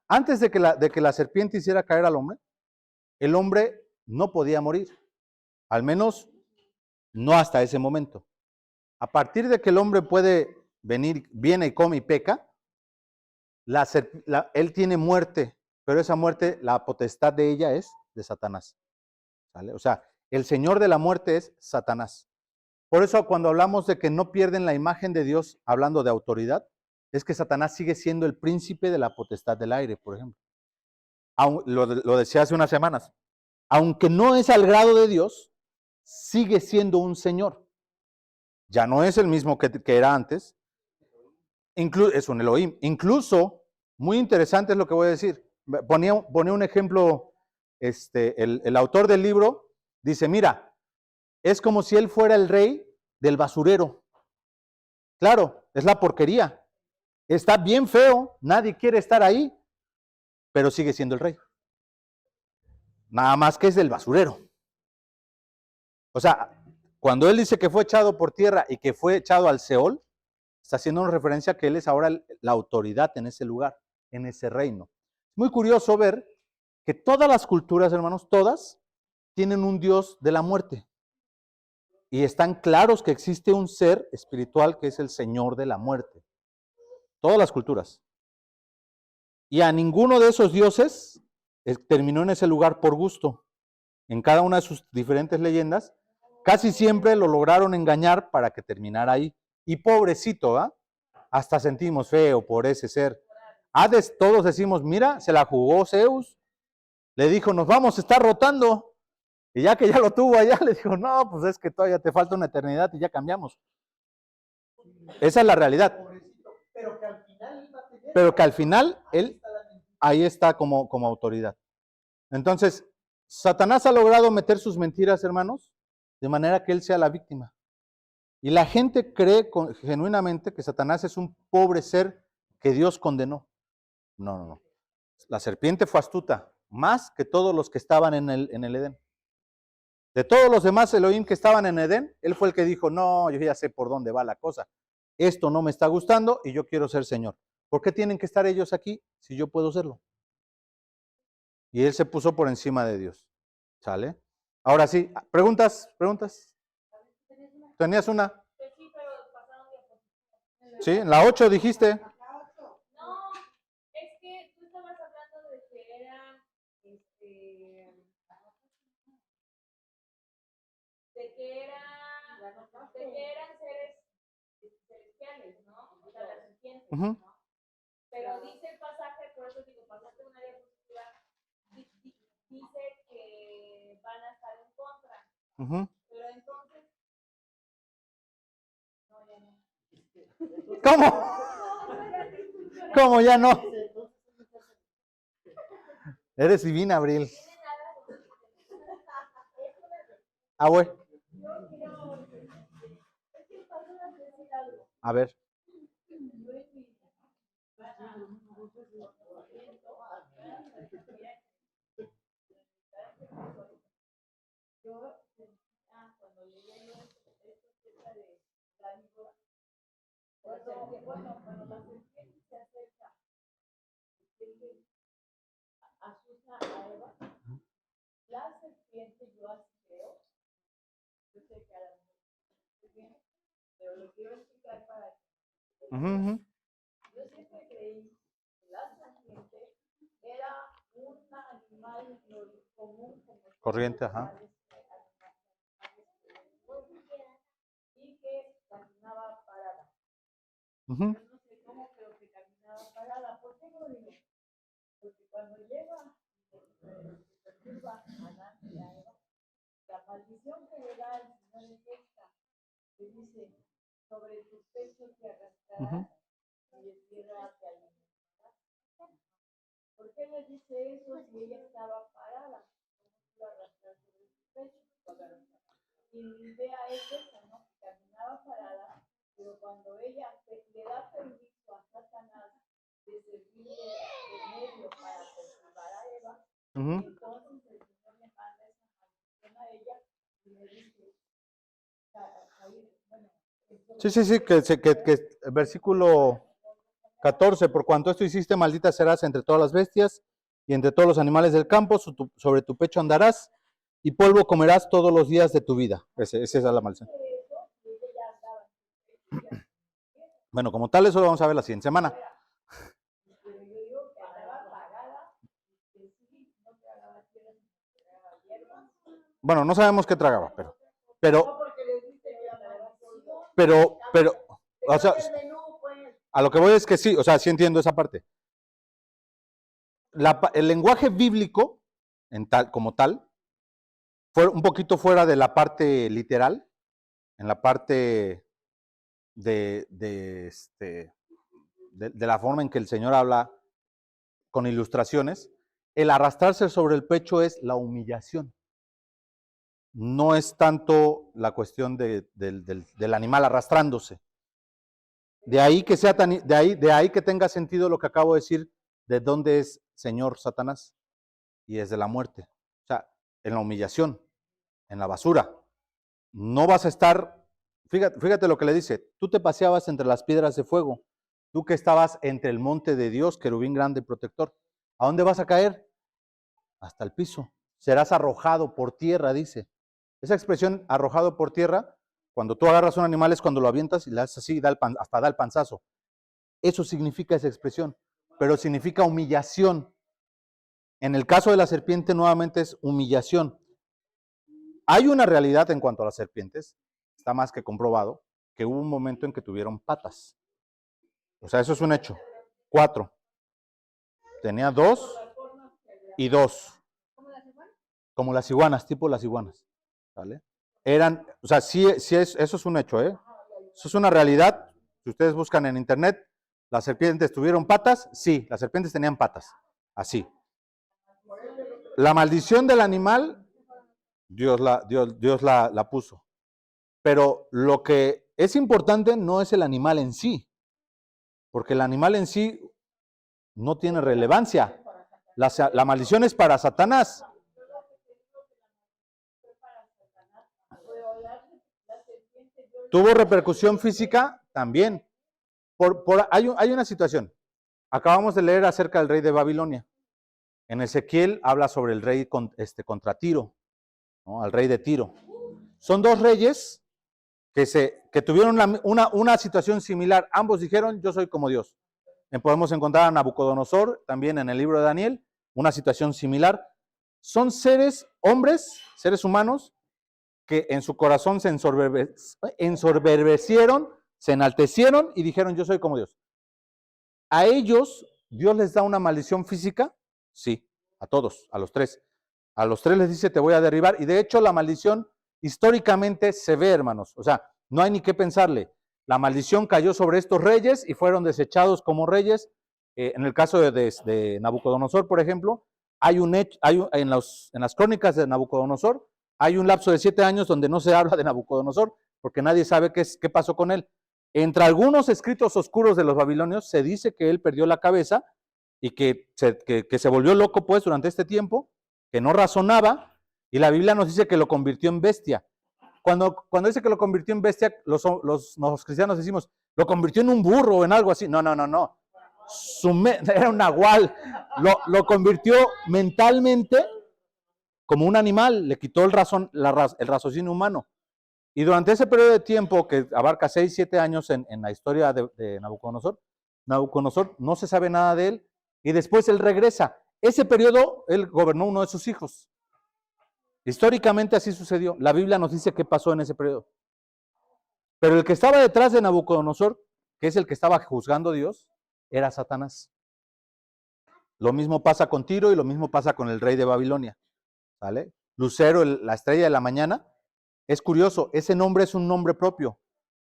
Antes de que la serpiente hiciera caer al hombre, el hombre no podía morir. Al menos no hasta ese momento. A partir de que el hombre viene y come y peca, él tiene muerte, pero esa muerte, la potestad de ella es de Satanás. ¿Sale? O sea, el señor de la muerte es Satanás. Por eso cuando hablamos de que no pierden la imagen de Dios, hablando de autoridad, es que Satanás sigue siendo el príncipe de la potestad del aire, por ejemplo. Lo decía hace unas semanas. Aunque no es al grado de Dios, sigue siendo un señor. Ya no es el mismo que era antes. Es un Elohim. Incluso, muy interesante es lo que voy a decir. Ponía un ejemplo, el autor del libro dice, mira, es como si él fuera el rey del basurero. Claro, es la porquería. Está bien feo, nadie quiere estar ahí, pero sigue siendo el rey. Nada más que es del basurero. O sea, cuando él dice que fue echado por tierra y que fue echado al Seol, está haciendo una referencia a que él es ahora la autoridad en ese lugar, en ese reino. Es muy curioso ver que todas las culturas, hermanos, todas, tienen un Dios de la muerte. Y están claros que existe un ser espiritual que es el Señor de la muerte. Todas las culturas. Y a ninguno de esos dioses terminó en ese lugar por gusto. En cada una de sus diferentes leyendas, casi siempre lo lograron engañar para que terminara ahí. Y pobrecito, ¿ah? Hasta sentimos feo por ese ser. Hades, todos decimos, mira, se la jugó Zeus. Le dijo, nos vamos a estar rotando. Y ya que ya lo tuvo allá, le dijo, no, pues es que todavía te falta una eternidad y ya cambiamos. Esa es la realidad. Pero que al final él ahí está como autoridad. Entonces, Satanás ha logrado meter sus mentiras, hermanos, de manera que él sea la víctima. Y la gente cree genuinamente que Satanás es un pobre ser que Dios condenó. No, no, no. La serpiente fue astuta, más que todos los que estaban en el Edén. De todos los demás Elohim que estaban en Edén, él fue el que dijo, no, yo ya sé por dónde va la cosa. Esto no me está gustando y yo quiero ser Señor. ¿Por qué tienen que estar ellos aquí si yo puedo serlo? Y él se puso por encima de Dios. ¿Sale? Ahora sí, preguntas. ¿Tenías una? Sí, pero pasaron diapositivas. Sí, en la 8 dijiste. No, es que tú estabas hablando de que eran, de que eran seres celestiales, ¿no? O sea, las serpientes, ¿no? Pero dice el pasaje, por eso digo, pasaste una diapositiva, dice que van a estar en contra. Pero entonces, no, ya no. ¿Cómo? ¿Cómo ya no? Eres divina, Abril. Ah, güey. A ver. Cuando leí esto acerca de la víbora, bueno, cuando la serpiente se acerca, asusta a Eva, la serpiente, yo así creo, yo sé que a la mujer viene, pero lo quiero explicar para que Ujú, ujú. Yo siempre creí que la serpiente era un animal común como todos Corriente, los ajá. animales y que caminaba parada. Ujú, Yo no sé cómo, pero que caminaba parada. ¿Por qué lo digo? Porque cuando llega se perturba a Adán y a Eva, la maldición que le da el Señor es esta, que dice, sobre tus pechos te ujú. arrastrarás y de tierra te alimentarás. ¿Por qué le dice eso si ella estaba parada? ¿Cómo iba a arrastrar sobre sus pechos? Y la idea es esa, ¿no? Que caminaba parada, pero cuando ella le da permiso a Satanás de servirle de medio para perturbar a Eva, Ujú. entonces el Señor le manda esa maldición a ella y le dice, bueno, Sí, sí, sí, que el versículo 14, por cuanto esto hiciste, maldita serás entre todas las bestias y entre todos los animales del campo, sobre tu pecho andarás y polvo comerás todos los días de tu vida. Esa es la maldición. Bueno, como tal, eso lo vamos a ver la siguiente semana. pero yo digo que andaba pagada, que sí, no tragaba tierra, ni tragaba hierba. Bueno, no sabemos qué tragaba, No, pero, porque les dice que la maldición, pero, o sea, el menú, pues. a lo que voy es que sí, o sea, sí entiendo esa parte. El lenguaje bíblico, como tal, fue un poquito fuera de la parte literal, en la parte de la forma en que el Señor habla con ilustraciones. El arrastrarse sobre el pecho es la humillación. No es tanto la cuestión del animal arrastrándose. De ahí que sea tan, de ahí que tenga sentido lo que acabo de decir, de dónde es Señor Satanás, y es de la muerte. O sea, en la humillación, en la basura. No vas a estar, fíjate lo que le dice, tú te paseabas entre las piedras de fuego, tú que estabas entre el monte de Dios, querubín grande y protector. ¿A dónde vas a caer? Hasta el piso. Serás arrojado por tierra, dice. Esa expresión, arrojado por tierra, cuando tú agarras un animal es cuando lo avientas y le haces así, hasta da el panzazo. Eso significa esa expresión, pero significa humillación. En el caso de la serpiente, nuevamente es humillación. Hay una realidad en cuanto a las serpientes, está más que comprobado, que hubo un momento en que tuvieron patas. O sea, eso es un hecho. 4. Tenía 2 y 2. Como las iguanas, tipo las iguanas. ¿Vale? O sea, sí, eso es un hecho, ¿eh? Eso es una realidad. Si ustedes buscan en internet, ¿las serpientes tuvieron patas? Sí, las serpientes tenían patas. Así. La maldición del animal, Dios la puso. Pero lo que es importante no es el animal en sí, porque el animal en sí no tiene relevancia. La maldición es para Satanás. ¿Tuvo repercusión física? También. Hay una situación. Acabamos de leer acerca del rey de Babilonia. En Ezequiel habla sobre el rey contra Tiro, ¿no? Al rey de Tiro. Son dos reyes que tuvieron una situación similar. Ambos dijeron, yo soy como Dios. Podemos encontrar a Nabucodonosor, también en el libro de Daniel, una situación similar. Son hombres, seres humanos, que en su corazón se ensoberbecieron, se enaltecieron y dijeron, yo soy como Dios. A ellos, ¿Dios les da una maldición física? Sí, a todos, a los tres. A los tres les dice, te voy a derribar. Y de hecho, la maldición históricamente se ve, hermanos. O sea, no hay ni qué pensarle. La maldición cayó sobre estos reyes y fueron desechados como reyes. En el caso de Nabucodonosor, por ejemplo, en las crónicas de Nabucodonosor, hay un lapso de 7 años donde no se habla de Nabucodonosor, porque nadie sabe qué pasó con él. Entre algunos escritos oscuros de los babilonios se dice que él perdió la cabeza y que se volvió loco pues durante este tiempo, que no razonaba, y la Biblia nos dice que lo convirtió en bestia. Cuando dice que lo convirtió en bestia, los cristianos decimos, lo convirtió en un burro o en algo así. No. Era un nahual. Lo convirtió mentalmente como un animal, le quitó el raciocinio humano. Y durante ese periodo de tiempo, que abarca 6, 7 años en la historia de Nabucodonosor, Nabucodonosor no se sabe nada de él, y después él regresa. Ese periodo, él gobernó uno de sus hijos. Históricamente así sucedió. La Biblia nos dice qué pasó en ese periodo. Pero el que estaba detrás de Nabucodonosor, que es el que estaba juzgando a Dios, era Satanás. Lo mismo pasa con Tiro y lo mismo pasa con el rey de Babilonia. ¿Vale? Lucero, la estrella de la mañana, es curioso, ese nombre es un nombre propio.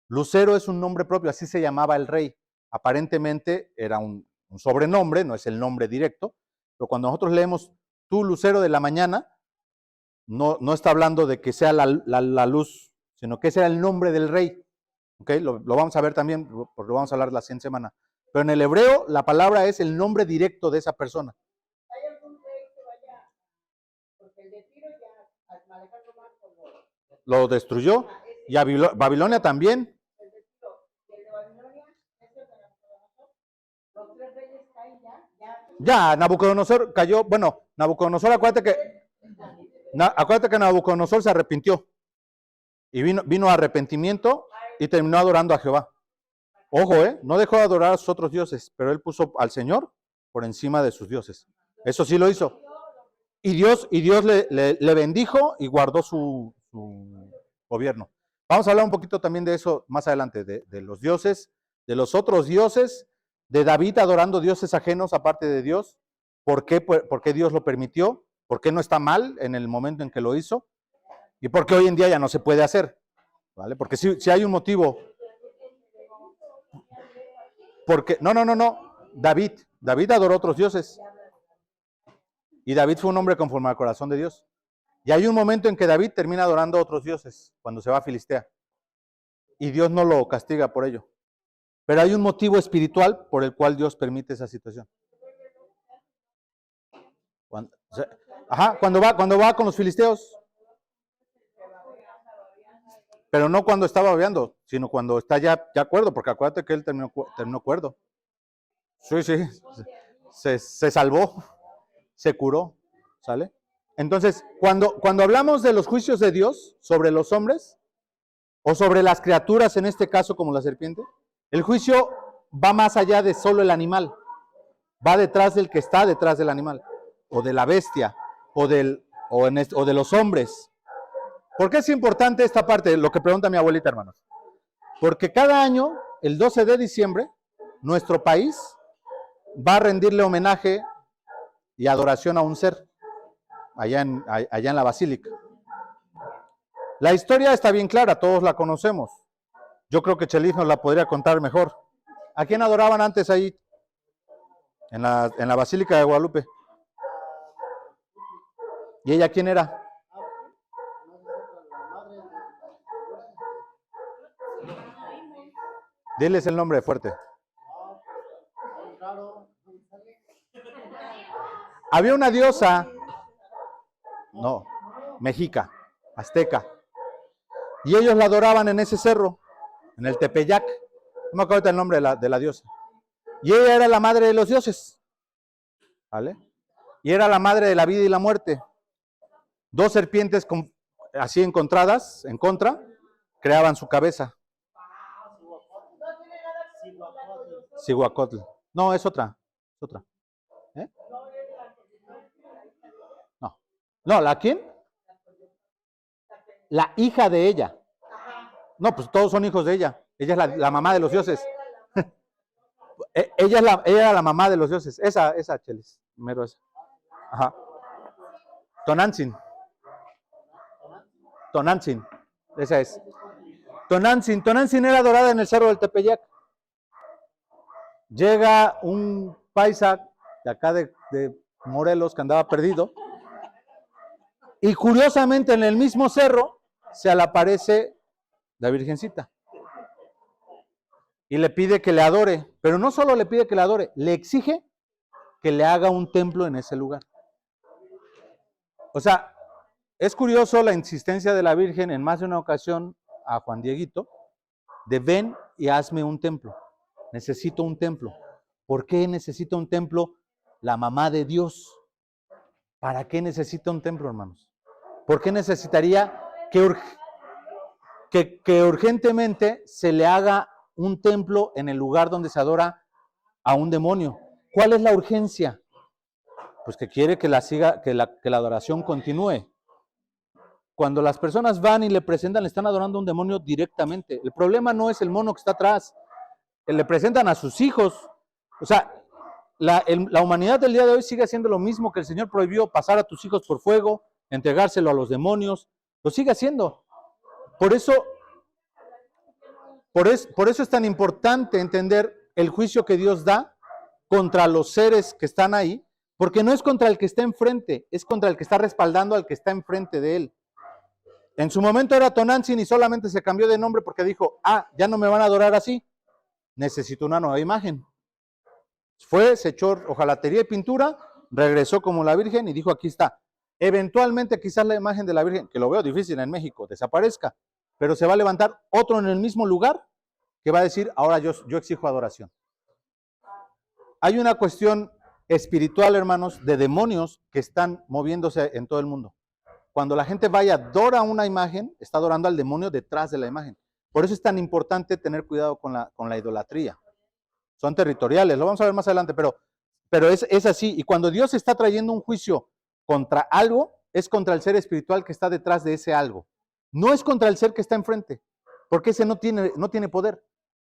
Lucero es un nombre propio, así se llamaba el rey. Aparentemente era un sobrenombre, no es el nombre directo, pero cuando nosotros leemos tú, Lucero de la mañana, no está hablando de que sea la luz, sino que ese era el nombre del rey. ¿Okay? Lo vamos a ver también, porque lo vamos a hablar la siguiente semana. Pero en el hebreo, la palabra es el nombre directo de esa persona. ¿Hay algún rey que vaya? Porque el de Tiro ya, al manejar Román, Lo destruyó. Y a Babilonia también. el de Tiro, el de Babilonia, ese de Nabucodonosor, los 3 reyes caen Ya, Nabucodonosor cayó. Bueno, Nabucodonosor, acuérdate que Nabucodonosor se arrepintió. Y vino arrepentimiento y terminó adorando a Jehová. Ojo, no dejó de adorar a sus otros dioses, pero él puso al Señor por encima de sus dioses. Eso sí lo hizo. Y Dios le bendijo y guardó su gobierno. Vamos a hablar un poquito también de eso más adelante, de los dioses, de los otros dioses, de David adorando dioses ajenos aparte de Dios. ¿Por qué Dios lo permitió? ¿Por qué no está mal en el momento en que lo hizo? Y por qué hoy en día ya no se puede hacer. ¿Vale? Porque si hay un motivo. Porque, no. David adoró a otros dioses. Y David fue un hombre conforme al corazón de Dios. Y hay un momento en que David termina adorando a otros dioses, cuando se va a Filistea. Y Dios no lo castiga por ello. Pero hay un motivo espiritual por el cual Dios permite esa situación. Cuando va con los filisteos. Pero no cuando está babeando, sino cuando está ya cuerdo, porque acuérdate que él terminó cuerdo. Sí. Se salvó, se curó, ¿sale? Entonces, cuando hablamos de los juicios de Dios sobre los hombres, o sobre las criaturas, en este caso como la serpiente, el juicio va más allá de solo el animal, va detrás del que está detrás del animal, o de la bestia, o de los hombres. ¿Por qué es importante esta parte? Lo que pregunta mi abuelita, hermanos. Porque cada año, el 12 de diciembre, nuestro país va a rendirle homenaje y adoración a un ser, allá en la basílica. La historia está bien clara, todos la conocemos. Yo creo que Chelis nos la podría contar mejor. ¿A quién adoraban antes ahí? En la basílica de Guadalupe. ¿Y ella quién era? Diles el nombre fuerte. Había una diosa, mexica, azteca, y ellos la adoraban en ese cerro, en el Tepeyac. No me acuerdo el nombre de la diosa. Y ella era la madre de los dioses, ¿vale? Y era la madre de la vida y la muerte. 2 serpientes así encontradas, en contra, creaban su cabeza. Cihuacotl. No, es otra. No, ¿la quién? La hija de ella. No, pues todos son hijos de ella. Ella es la mamá de los dioses. Ella era la mamá de los dioses. Esa Chelis, mero esa. Ajá. Tonantzin, esa es. Tonantzin era adorada en el cerro del Tepeyac. Llega un paisa de acá de Morelos que andaba perdido. Y curiosamente en el mismo cerro se le aparece la Virgencita. Y le pide que le adore. Pero no solo le pide que le adore, le exige que le haga un templo en ese lugar. O sea, es curioso la insistencia de la Virgen en más de una ocasión a Juan Dieguito de ven y hazme un templo. Necesito un templo. ¿Por qué necesita un templo la mamá de Dios? ¿Para qué necesita un templo, hermanos? ¿Por qué necesitaría? ¿Qué que urgentemente se le haga un templo en el lugar donde se adora a un demonio. ¿Cuál es la urgencia? Pues que quiere que la adoración continúe. Cuando las personas van y le presentan, le están adorando a un demonio directamente. El problema no es el mono que está atrás. Le presentan a sus hijos. O sea, la humanidad del día de hoy sigue haciendo lo mismo que el Señor prohibió: pasar a tus hijos por fuego, entregárselo a los demonios. Lo sigue haciendo. Por eso es tan importante entender el juicio que Dios da contra los seres que están ahí, porque no es contra el que está enfrente, es contra el que está respaldando al que está enfrente de él. En su momento era Tonantzin y solamente se cambió de nombre porque dijo: ya no me van a adorar así, necesito una nueva imagen. Se echó hojalatería y pintura, regresó como la Virgen y dijo: aquí está. Eventualmente quizás la imagen de la Virgen, que lo veo difícil en México, desaparezca, pero se va a levantar otro en el mismo lugar que va a decir: ahora yo exijo adoración. Hay una cuestión espiritual, hermanos, de demonios que están moviéndose en todo el mundo. Cuando la gente va y adora una imagen, está adorando al demonio detrás de la imagen. Por eso es tan importante tener cuidado con la idolatría. Son territoriales, lo vamos a ver más adelante, pero es así. Y cuando Dios está trayendo un juicio contra algo, es contra el ser espiritual que está detrás de ese algo. No es contra el ser que está enfrente, porque ese no tiene poder.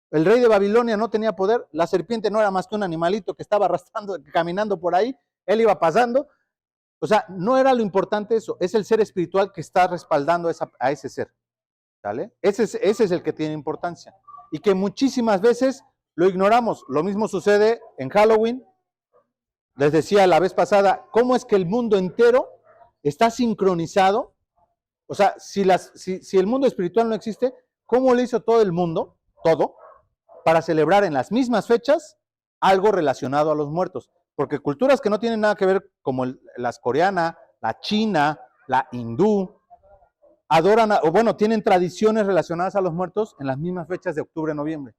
El rey de Babilonia no tenía poder, la serpiente no era más que un animalito que estaba arrastrando, caminando por ahí, él iba pasando. O sea, no era lo importante eso, es el ser espiritual que está respaldando a ese ser. ¿Vale? Ese es el que tiene importancia. Y que muchísimas veces lo ignoramos. Lo mismo sucede en Halloween. Les decía la vez pasada, ¿cómo es que el mundo entero está sincronizado? O sea, si el mundo espiritual no existe, ¿cómo le hizo todo el mundo, todo, para celebrar en las mismas fechas algo relacionado a los muertos? Porque culturas que no tienen nada que ver, como las coreana, la china, la hindú, adoran, tienen tradiciones relacionadas a los muertos en las mismas fechas de octubre, noviembre.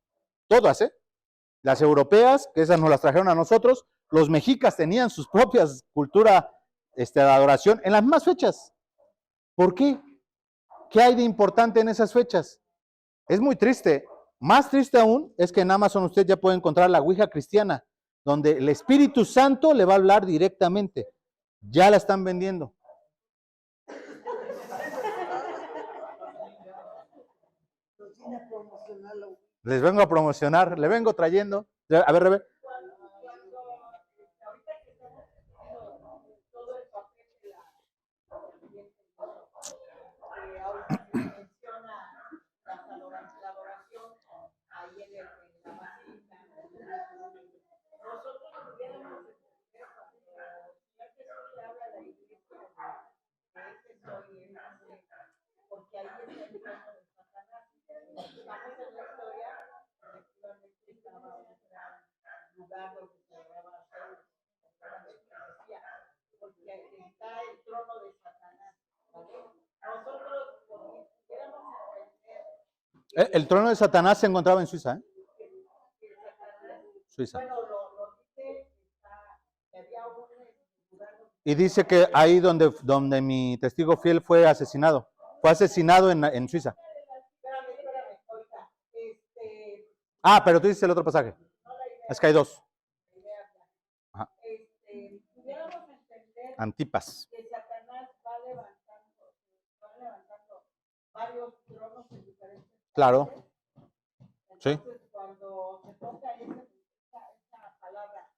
Todas, ¿eh? Las europeas, que esas nos las trajeron a nosotros, los mexicas tenían sus propias culturas de adoración en las mismas fechas. ¿Por qué? ¿Qué hay de importante en esas fechas? Es muy triste. Más triste aún es que en Amazon usted ya puede encontrar la Ouija cristiana, donde el Espíritu Santo le va a hablar directamente. Ya la están vendiendo. Les vengo a promocionar, le vengo trayendo. A ver, Rebe. Porque ahí está el trono de Satanás. Estamos en la historia, efectivamente estaba un gran lugar donde se adoraba a Zeus, porque está el trono de Satanás. Nosotros pudiéramos entender. El trono de Satanás se encontraba en Suiza, ¿eh? Suiza. Bueno, lo dice, que había un lugar. Y dice que ahí donde mi testigo fiel fue asesinado. Fue asesinado en Suiza. Espérame, ahorita. Pero tú dices el otro pasaje. Es que hay dos. Ajá. Pudiéramos entender Antipas. que Satanás va levantando varios tronos en diferentes países. Claro. Sí. Entonces, cuando se toca esa palabra,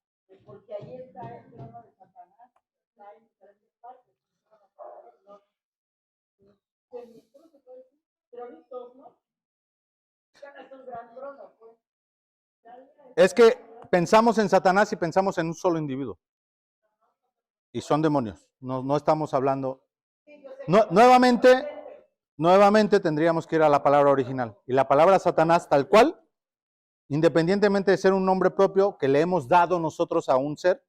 porque ahí está el trono de Satanás, está en diferentes partes. Pues ¿cómo se puede decir? Tronitos, ¿no? Es un gran trono, pues. Es que pensamos en Satanás y pensamos en un solo individuo. Y son demonios. No estamos hablando. Nuevamente tendríamos que ir a la palabra original. Y la palabra Satanás, tal cual, independientemente de ser un nombre propio que le hemos dado nosotros a un ser,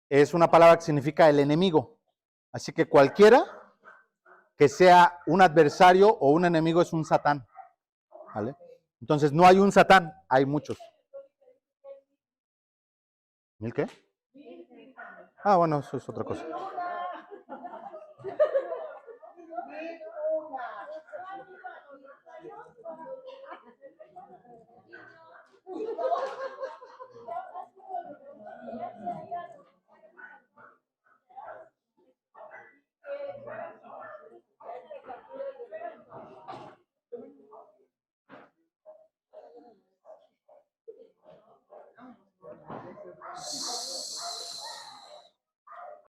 es una palabra que significa el enemigo. Así que cualquiera que sea un adversario o un enemigo es un Satán. ¿Vale? Entonces no hay un Satán, hay muchos. ¿Mil qué? Bueno, eso es otra cosa.